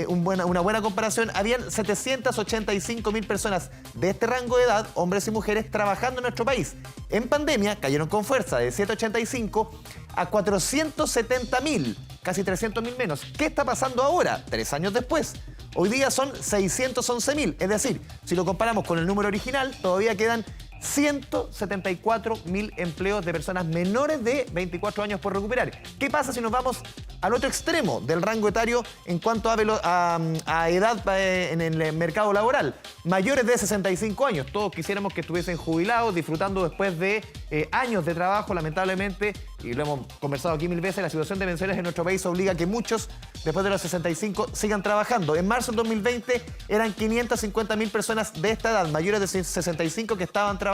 una buena comparación, habían 785.000 personas de este rango de edad, hombres y mujeres, trabajando en nuestro país. En pandemia cayeron con fuerza de 785 a 470.000, casi 300.000 menos. ¿Qué está pasando ahora, 3 años después? Hoy día son 611.000, es decir, si lo comparamos con el número original, todavía quedan 174.000 empleos de personas menores de 24 años por recuperar. ¿Qué pasa si nos vamos al otro extremo del rango etario en cuanto a edad en el mercado laboral? Mayores de 65 años. Todos quisiéramos que estuviesen jubilados, disfrutando después de años de trabajo. Lamentablemente, y lo hemos conversado aquí 1000 veces, la situación de pensiones en nuestro país obliga a que muchos, después de los 65, sigan trabajando. En marzo del 2020 eran 550.000 personas de esta edad, mayores de 65, que estaban trabajando.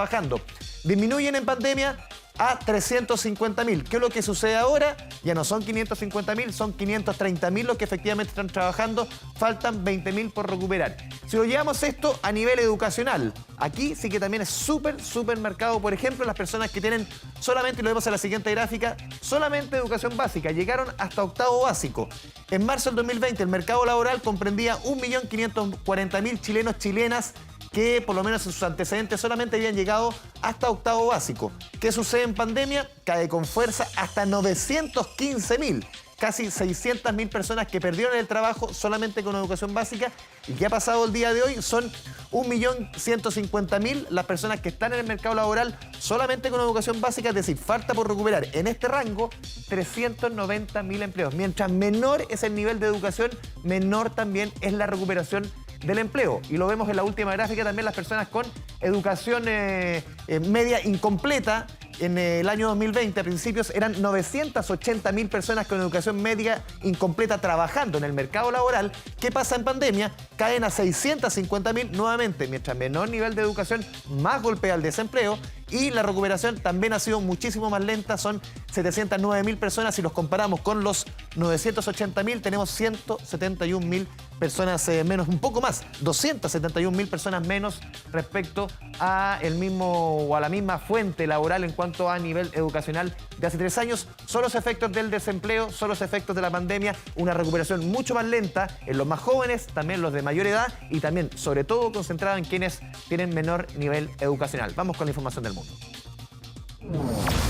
Disminuyen en pandemia a 350.000. ¿Qué es lo que sucede ahora? Ya no son 550.000, son 530.000 los que efectivamente están trabajando. Faltan 20.000 por recuperar. Si lo llevamos esto a nivel educacional, aquí sí que también es súper marcado. Por ejemplo, las personas que tienen solamente, y lo vemos en la siguiente gráfica, solamente educación básica, llegaron hasta octavo básico. En marzo del 2020 el mercado laboral comprendía 1.540.000 chilenos, chilenas, que por lo menos en sus antecedentes solamente habían llegado hasta octavo básico. ¿Qué sucede en pandemia? Cae con fuerza hasta 915.000. Casi 600.000 personas que perdieron el trabajo solamente con educación básica. ¿Y qué ha pasado el día de hoy? Son 1.150.000 las personas que están en el mercado laboral solamente con educación básica, es decir, falta por recuperar en este rango 390.000 empleos. Mientras menor es el nivel de educación, menor también es la recuperación del empleo. Y lo vemos en la última gráfica también, las personas con educación media incompleta. En el año 2020, a principios, eran 980.000 personas con educación media incompleta trabajando en el mercado laboral. ¿Qué pasa en pandemia? Caen a 650.000 nuevamente. Mientras menor nivel de educación, más golpea el desempleo. Y la recuperación también ha sido muchísimo más lenta. Son 709.000 personas. Si los comparamos con los 980.000, tenemos 171.000 personas menos, un poco más, 271.000 personas menos respecto a la misma fuente laboral en cuanto a nivel educacional de hace 3 años. Son los efectos del desempleo, son los efectos de la pandemia, una recuperación mucho más lenta en los más jóvenes, también los de mayor edad y también, sobre todo, concentrada en quienes tienen menor nivel educacional. Vamos con la información del mundo.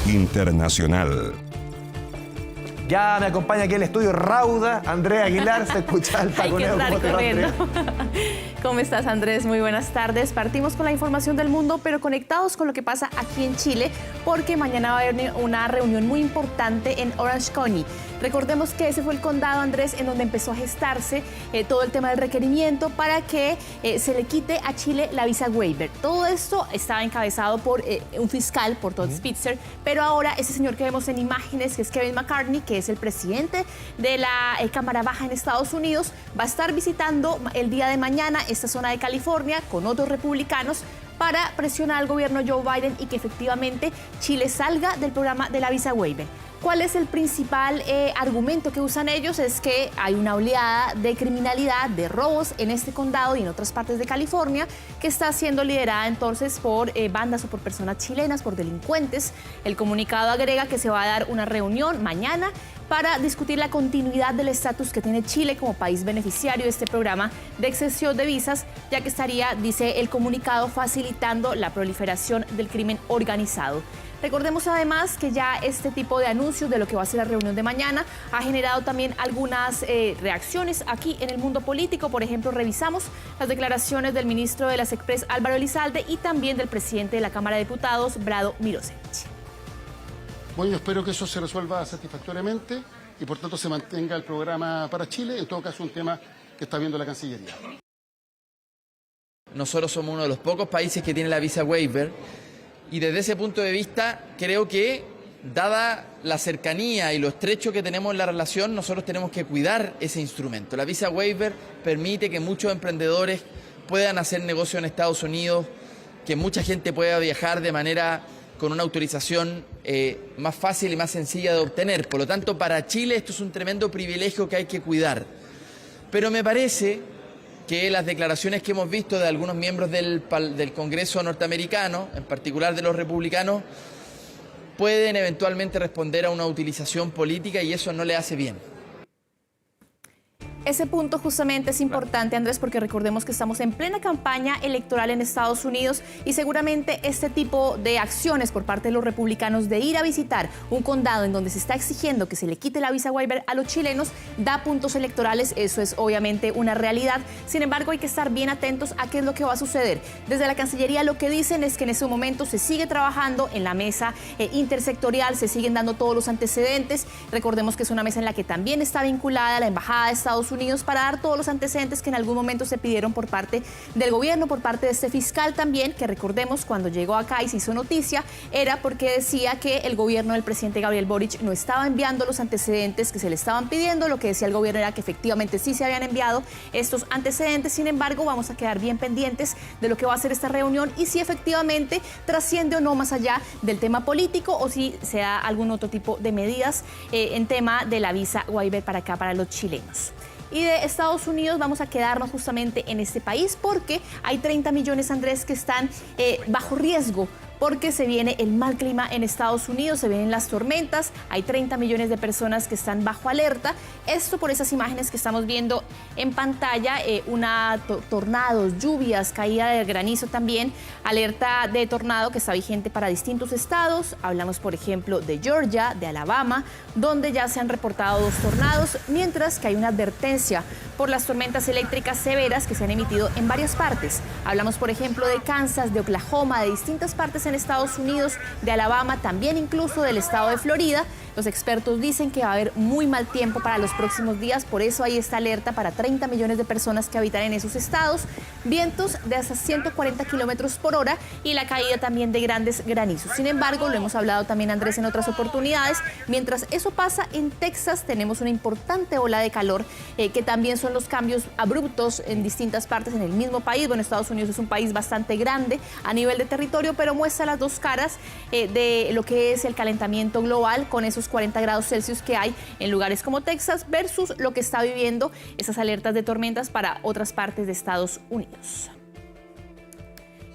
Internacional. Ya me acompaña aquí el estudio Rauda, Andrea Aguilar, se escucha el taconeo. Hay que estar corriendo. ¿Cómo estás, Andrés? Muy buenas tardes. Partimos con la información del mundo, pero conectados con lo que pasa aquí en Chile, porque mañana va a haber una reunión muy importante en Orange County. Recordemos que ese fue el condado, Andrés, en donde empezó a gestarse todo el tema del requerimiento para que se le quite a Chile la visa waiver. Todo esto estaba encabezado por un fiscal, por Todd Spitzer, pero ahora ese señor que vemos en imágenes, que es Kevin McCarthy, que es el presidente de la Cámara Baja en Estados Unidos, va a estar visitando el día de mañana esta zona de California con otros republicanos para presionar al gobierno Joe Biden y que efectivamente Chile salga del programa de la visa waiver. ¿Cuál es el principal argumento que usan ellos? Es que hay una oleada de criminalidad, de robos en este condado y en otras partes de California que está siendo liderada entonces por bandas o por personas chilenas, por delincuentes. El comunicado agrega que se va a dar una reunión mañana para discutir la continuidad del estatus que tiene Chile como país beneficiario de este programa de exención de visas, ya que estaría, dice el comunicado, facilitando la proliferación del crimen organizado. Recordemos además que ya este tipo de anuncios de lo que va a ser la reunión de mañana ha generado también algunas reacciones aquí en el mundo político. Por ejemplo, revisamos las declaraciones del ministro de las Express, Álvaro Elizalde, y también del presidente de la Cámara de Diputados, Brado Mirosevich. Bueno, yo espero que eso se resuelva satisfactoriamente y por tanto se mantenga el programa para Chile, en todo caso un tema que está viendo la Cancillería. Nosotros somos uno de los pocos países que tiene la visa waiver y desde ese punto de vista creo que, dada la cercanía y lo estrecho que tenemos en la relación, nosotros tenemos que cuidar ese instrumento. La visa waiver permite que muchos emprendedores puedan hacer negocio en Estados Unidos, que mucha gente pueda viajar de manera con una autorización más fácil y más sencilla de obtener. Por lo tanto, para Chile esto es un tremendo privilegio que hay que cuidar. Pero me parece que las declaraciones que hemos visto de algunos miembros del Congreso norteamericano, en particular de los republicanos, pueden eventualmente responder a una utilización política y eso no le hace bien. Ese punto justamente es importante, Andrés, porque recordemos que estamos en plena campaña electoral en Estados Unidos y seguramente este tipo de acciones por parte de los republicanos de ir a visitar un condado en donde se está exigiendo que se le quite la visa waiver a los chilenos da puntos electorales. Eso es obviamente una realidad. Sin embargo, hay que estar bien atentos a qué es lo que va a suceder. Desde la Cancillería lo que dicen es que en ese momento se sigue trabajando en la mesa intersectorial, se siguen dando todos los antecedentes. Recordemos que es una mesa en la que también está vinculada la Embajada de Estados Unidos para dar todos los antecedentes que en algún momento se pidieron por parte del gobierno, por parte de este fiscal también, que recordemos cuando llegó acá y se hizo noticia, era porque decía que el gobierno del presidente Gabriel Boric no estaba enviando los antecedentes que se le estaban pidiendo. Lo que decía el gobierno era que efectivamente sí se habían enviado estos antecedentes. Sin embargo, vamos a quedar bien pendientes de lo que va a ser esta reunión y si efectivamente trasciende o no más allá del tema político o si se da algún otro tipo de medidas en tema de la visa waiver para acá, para los chilenos. Y de Estados Unidos vamos a quedarnos justamente en este país porque hay 30 millones, Andrés, que están bajo riesgo porque se viene el mal clima en Estados Unidos, se vienen las tormentas, hay 30 millones de personas que están bajo alerta. Esto por esas imágenes que estamos viendo en pantalla, tornados, lluvias, caída de granizo también, alerta de tornado que está vigente para distintos estados. Hablamos, por ejemplo, de Georgia, de Alabama, donde ya se han reportado 2 tornados, mientras que hay una advertencia por las tormentas eléctricas severas que se han emitido en varias partes. Hablamos, por ejemplo, de Kansas, de Oklahoma, de distintas partes en Estados Unidos, de Alabama, también incluso del estado de Florida. Los expertos dicen que va a haber muy mal tiempo para los próximos días, por eso hay esta alerta para 30 millones de personas que habitan en esos estados. Vientos de hasta 140 kilómetros por hora y la caída también de grandes granizos. Sin embargo, lo hemos hablado también, Andrés, en otras oportunidades, mientras eso pasa en Texas tenemos una importante ola de calor que también son los cambios abruptos en distintas partes en el mismo país. Bueno, Estados Unidos es un país bastante grande a nivel de territorio, pero muestra las dos caras de lo que es el calentamiento global con esos 40 grados Celsius que hay en lugares como Texas versus lo que está viviendo esas alertas de tormentas para otras partes de Estados Unidos.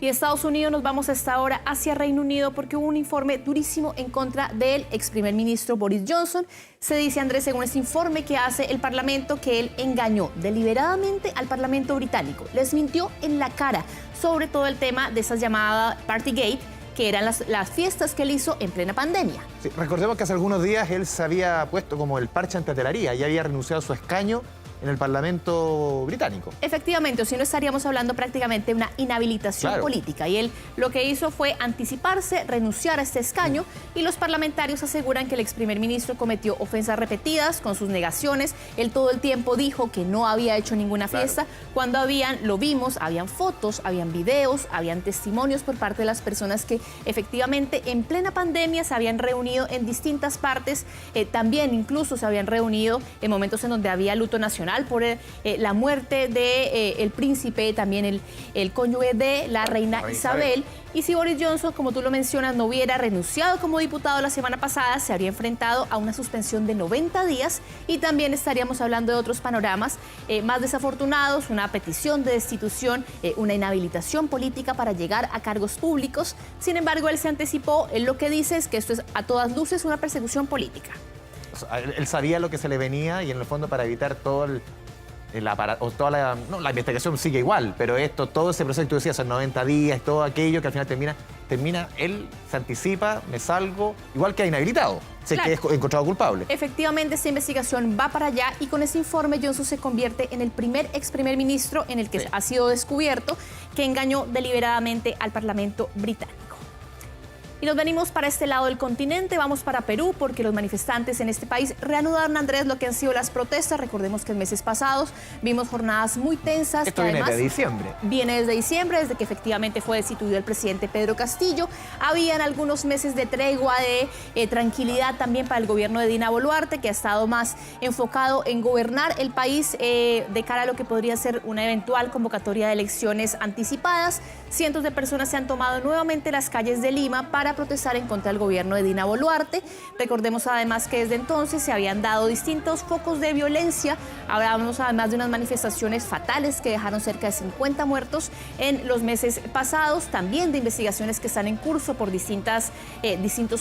Y de Estados Unidos nos vamos a esta hora hacia Reino Unido porque hubo un informe durísimo en contra del ex primer ministro Boris Johnson. Se dice, Andrés, según este informe que hace el Parlamento, que él engañó deliberadamente al Parlamento británico. Les mintió en la cara sobre todo el tema de esas llamadas Partygate, que eran las fiestas que él hizo en plena pandemia. Sí, recordemos que hace algunos días él se había puesto como el parche antitelaría y había renunciado a su escaño en el Parlamento británico. Efectivamente, o si no estaríamos hablando prácticamente de una inhabilitación política. Y él lo que hizo fue anticiparse, renunciar a este escaño y los parlamentarios aseguran que el ex primer ministro cometió ofensas repetidas con sus negaciones. Él todo el tiempo dijo que no había hecho ninguna fiesta, cuando lo vimos, habían fotos, habían videos, habían testimonios por parte de las personas que efectivamente en plena pandemia se habían reunido en distintas partes, también incluso se habían reunido en momentos en donde había luto nacional por la muerte del príncipe, también el cónyuge de la reina Isabel. Y si Boris Johnson, como tú lo mencionas, no hubiera renunciado como diputado la semana pasada, se habría enfrentado a una suspensión de 90 días y también estaríamos hablando de otros panoramas más desafortunados, una petición de destitución, una inhabilitación política para llegar a cargos públicos. Sin embargo, él se anticipó, él lo que dice es que esto es a todas luces una persecución política. Él sabía lo que se le venía y en el fondo para evitar todo la investigación sigue igual, pero todo ese proceso que tú decías, son 90 días, todo aquello que al final termina, él se anticipa, me salgo, igual que ha inhabilitado, si es que es encontrado culpable. Efectivamente, esta investigación va para allá y con ese informe Johnson se convierte en el ex primer ministro en el que ha sido descubierto que engañó deliberadamente al Parlamento británico. Y nos venimos para este lado del continente, vamos para Perú, porque los manifestantes en este país reanudaron, Andrés, lo que han sido las protestas. Recordemos que en meses pasados vimos jornadas muy tensas. Esto viene desde diciembre. Viene desde diciembre, desde que efectivamente fue destituido el presidente Pedro Castillo. Habían algunos meses de tregua, de tranquilidad también para el gobierno de Dina Boluarte, que ha estado más enfocado en gobernar el país de cara a lo que podría ser una eventual convocatoria de elecciones anticipadas. Cientos de personas se han tomado nuevamente las calles de Lima para protestar en contra del gobierno de Dina Boluarte. Recordemos además que desde entonces se habían dado distintos focos de violencia. Hablábamos además de unas manifestaciones fatales que dejaron cerca de 50 muertos en los meses pasados, también de investigaciones que están en curso por distintos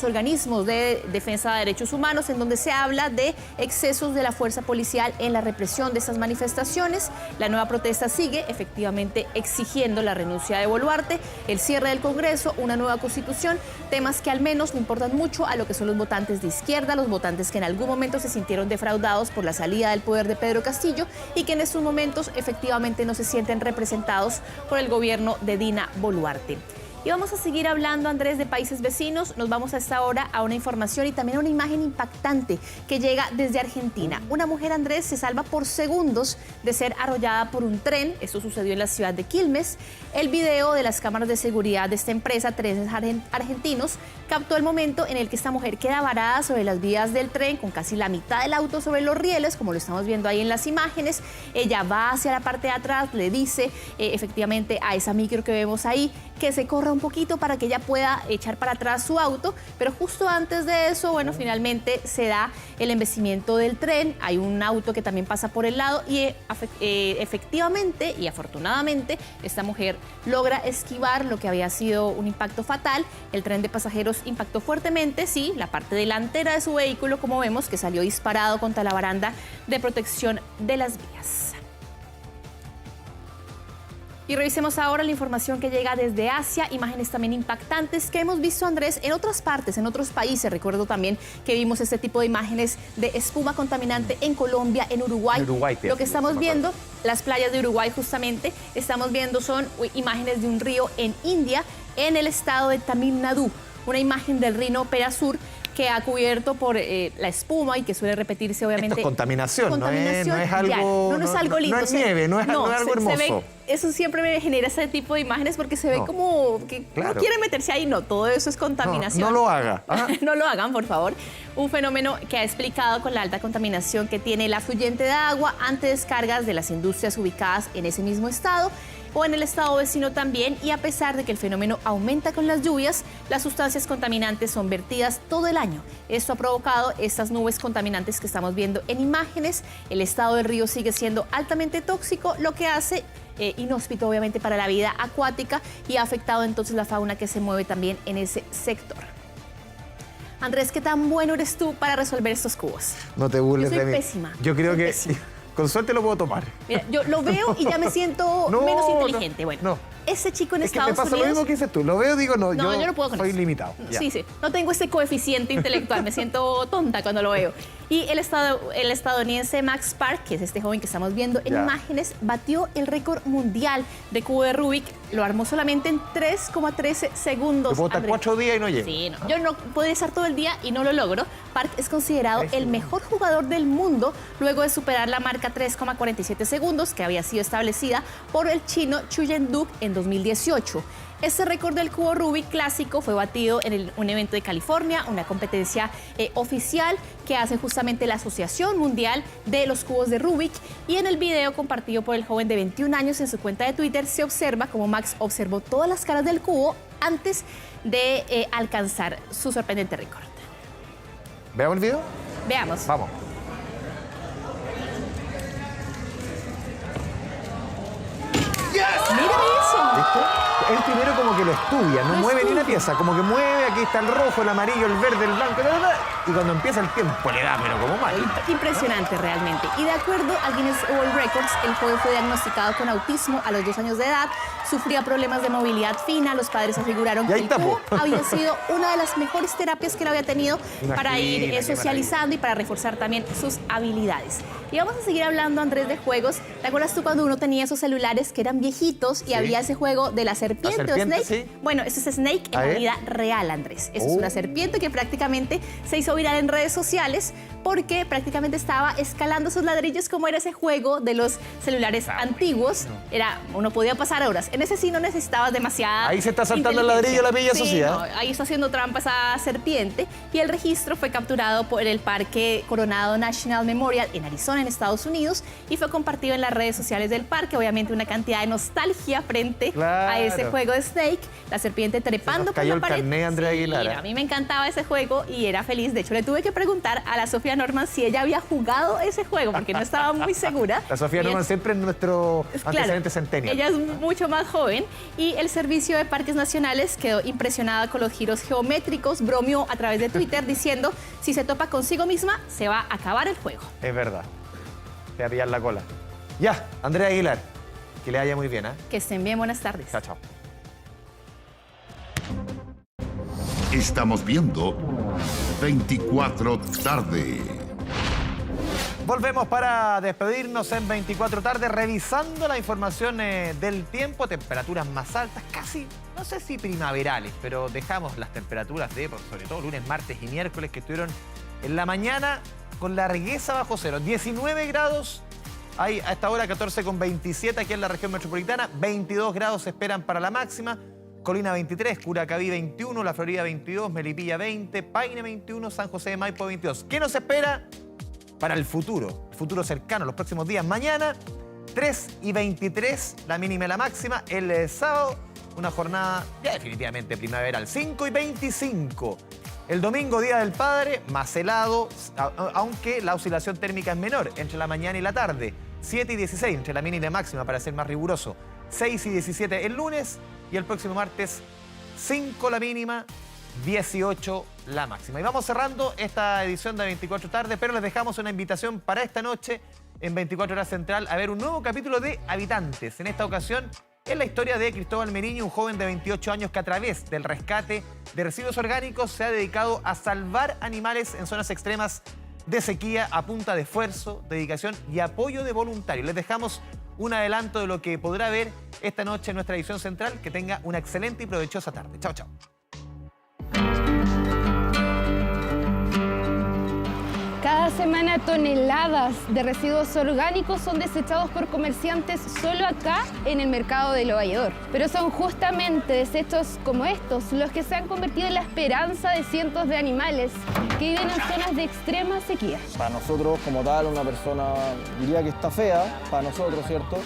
organismos de defensa de derechos humanos, en donde se habla de excesos de la fuerza policial en la represión de estas manifestaciones. La nueva protesta sigue efectivamente exigiendo la renuncia de Boluarte, el cierre del Congreso, una nueva constitución, temas que al menos le importan mucho a lo que son los votantes de izquierda, los votantes que en algún momento se sintieron defraudados por la salida del poder de Pedro Castillo y que en estos momentos efectivamente no se sienten representados por el gobierno de Dina Boluarte. Y vamos a seguir hablando, Andrés, de países vecinos. Nos vamos a esta hora a una información y también a una imagen impactante que llega desde Argentina. Una mujer, Andrés, se salva por segundos de ser arrollada por un tren. Esto sucedió en la ciudad de Quilmes. El video de las cámaras de seguridad de esta empresa, trenes argentinos, captó el momento en el que esta mujer queda varada sobre las vías del tren con casi la mitad del auto sobre los rieles, como lo estamos viendo ahí en las imágenes. Ella va hacia la parte de atrás, le dice efectivamente a esa micro que vemos ahí que se corra un poquito para que ella pueda echar para atrás su auto, pero justo antes de eso, bueno, finalmente se da el embestimiento del tren. Hay un auto que también pasa por el lado y efectivamente y afortunadamente esta mujer logra esquivar lo que había sido un impacto fatal. El tren de pasajeros impactó fuertemente, sí, la parte delantera de su vehículo, como vemos, que salió disparado contra la baranda de protección de las vías. Y revisemos ahora la información que llega desde Asia, imágenes también impactantes que hemos visto, Andrés, en otras partes, en otros países. Recuerdo también que vimos este tipo de imágenes de espuma contaminante en Colombia, en Uruguay. Lo que estamos viendo, las playas de Uruguay justamente, estamos viendo son imágenes de un río en India, en el estado de Tamil Nadu. Una imagen del río Perasur que ha cubierto por la espuma y que suele repetirse obviamente. Esto es contaminación, no es algo, no es algo lindo. No es nieve, no es algo hermoso. Eso siempre me genera ese tipo de imágenes porque se ve como que no quiere meterse ahí. No, todo eso es contaminación. No lo haga. No lo hagan, por favor. Un fenómeno que ha explicado con la alta contaminación que tiene el afluente de agua ante descargas de las industrias ubicadas en ese mismo estado o en el estado vecino también, y a pesar de que el fenómeno aumenta con las lluvias, las sustancias contaminantes son vertidas todo el año. Esto ha provocado estas nubes contaminantes que estamos viendo en imágenes. El estado del río sigue siendo altamente tóxico, lo que hace inhóspito obviamente para la vida acuática y ha afectado entonces la fauna que se mueve también en ese sector. Andrés, ¿qué tan bueno eres tú para resolver estos cubos? No te burles de mí. Yo soy pésima. Yo creo que con suerte lo puedo tomar. Mira, yo lo veo y ya me siento menos inteligente. Bueno, ese chico en Estados Unidos... Es que me pasa lo mismo que dices tú. Lo veo y digo, yo no puedo con soy eso. limitado. Sí, no tengo ese coeficiente intelectual. Me siento tonta cuando lo veo. Y el estadounidense Max Park, que es este joven que estamos viendo en imágenes, batió el récord mundial de cubo de Rubik. Lo armó solamente en 3,13 segundos. Yo puedo estar 4 días y no llego. Sí, no. Yo no podría estar todo el día y no lo logro. Park es considerado el mejor jugador del mundo luego de superar la marca 3,47 segundos que había sido establecida por el chino Chu Yen-duk en 2018. Este récord del cubo Rubik clásico fue batido en un evento de California, una competencia oficial que hace justamente la Asociación Mundial de los Cubos de Rubik. Y en el video compartido por el joven de 21 años en su cuenta de Twitter se observa cómo Max observó todas las caras del cubo antes de alcanzar su sorprendente récord. ¿Veamos el video? Veamos. Vamos. ¡Mira eso! ¿Viste? Él primero como que lo estudia, no mueve ni una pieza, como que mueve, aquí está el rojo, el amarillo, el verde, el blanco, y cuando empieza el tiempo le da, pero como máquina. Impresionante realmente. Y de acuerdo a Guinness World Records, el joven fue diagnosticado con autismo a los 2 años de edad, sufría problemas de movilidad fina, los padres aseguraron que el cubo había sido una de las mejores terapias que él había tenido para ir socializando y para reforzar también sus habilidades. Y vamos a seguir hablando, Andrés, de juegos. ¿Te acuerdas tú cuando uno tenía esos celulares que eran viejitos y había ese juego de la serpiente o Snake? Sí. Bueno, ese es Snake en la vida real, Andrés. Eso es una serpiente que prácticamente se hizo viral en redes sociales porque prácticamente estaba escalando esos ladrillos como era ese juego de los celulares antiguos. Uno podía pasar horas. En ese sí no necesitabas demasiada Ahí se está saltando el ladrillo la pilla sociedad. No, ahí está haciendo trampa esa serpiente. Y el registro fue capturado por el Parque Coronado National Memorial en Arizona, en Estados Unidos, y fue compartido en las redes sociales del parque. Obviamente una cantidad de nostalgia frente a ese juego de Snake, la serpiente trepando por la pared. Carné, Andrea Aguilar. A mí me encantaba ese juego y era feliz. De hecho, le tuve que preguntar a la Sofía Norman si ella había jugado ese juego, porque no estaba muy segura. La Sofía Norman siempre es nuestro antecedente centennial. Ella es mucho más joven y el Servicio de Parques Nacionales quedó impresionada con los giros geométricos, bromeó a través de Twitter diciendo: si se topa consigo misma, se va a acabar el juego. Es verdad. Te va a pillar la cola. Ya, Andrea Aguilar. Que le vaya muy bien, ¿eh? Que estén bien, buenas tardes. Chao, chao. Estamos viendo 24 tarde. Volvemos para despedirnos en 24 tarde, revisando la información del tiempo, temperaturas más altas, casi, no sé si primaverales, pero dejamos las temperaturas de, sobre todo lunes, martes y miércoles, que estuvieron en la mañana con largueza bajo cero. 19 grados, hay a esta hora 14,27 aquí en la región metropolitana, 22 grados se esperan para la máxima, Colina 23, Curacaví 21, La Florida 22, Melipilla 20, Paine 21, San José de Maipo 22. ¿Qué nos espera para el futuro cercano, los próximos días? Mañana, 3:23, la mínima y la máxima. El sábado, una jornada ya definitivamente primaveral, 5:25. El domingo, Día del Padre, más helado, aunque la oscilación térmica es menor, entre la mañana y la tarde. 7:16, entre la mínima y la máxima, para ser más riguroso. 6:17 el lunes, y el próximo martes, 5 la mínima, 18 la máxima. Y vamos cerrando esta edición de 24 tarde, pero les dejamos una invitación para esta noche en 24 Horas Central a ver un nuevo capítulo de Habitantes. En esta ocasión es la historia de Cristóbal Meriño, un joven de 28 años que a través del rescate de residuos orgánicos se ha dedicado a salvar animales en zonas extremas de sequía a punta de esfuerzo, dedicación y apoyo de voluntarios. Les dejamos un adelanto de lo que podrá ver esta noche en nuestra edición central. Que tenga una excelente y provechosa tarde. Chao, chao. Cada semana toneladas de residuos orgánicos son desechados por comerciantes solo acá en el mercado de Lovalledor. Pero son justamente desechos como estos los que se han convertido en la esperanza de cientos de animales que viven en zonas de extrema sequía. Para nosotros como tal, una persona diría que está fea, para nosotros, ¿cierto?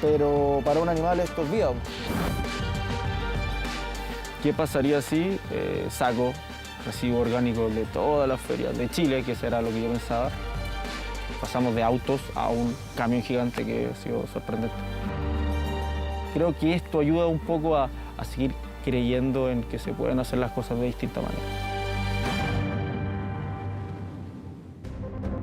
Pero para un animal esto es vida. ¿Qué pasaría si saco residuos orgánicos de todas las ferias de Chile, que será lo que yo pensaba? Pasamos de autos a un camión gigante, que ha sido sorprendente. Creo que esto ayuda un poco a seguir creyendo en que se pueden hacer las cosas de distinta manera.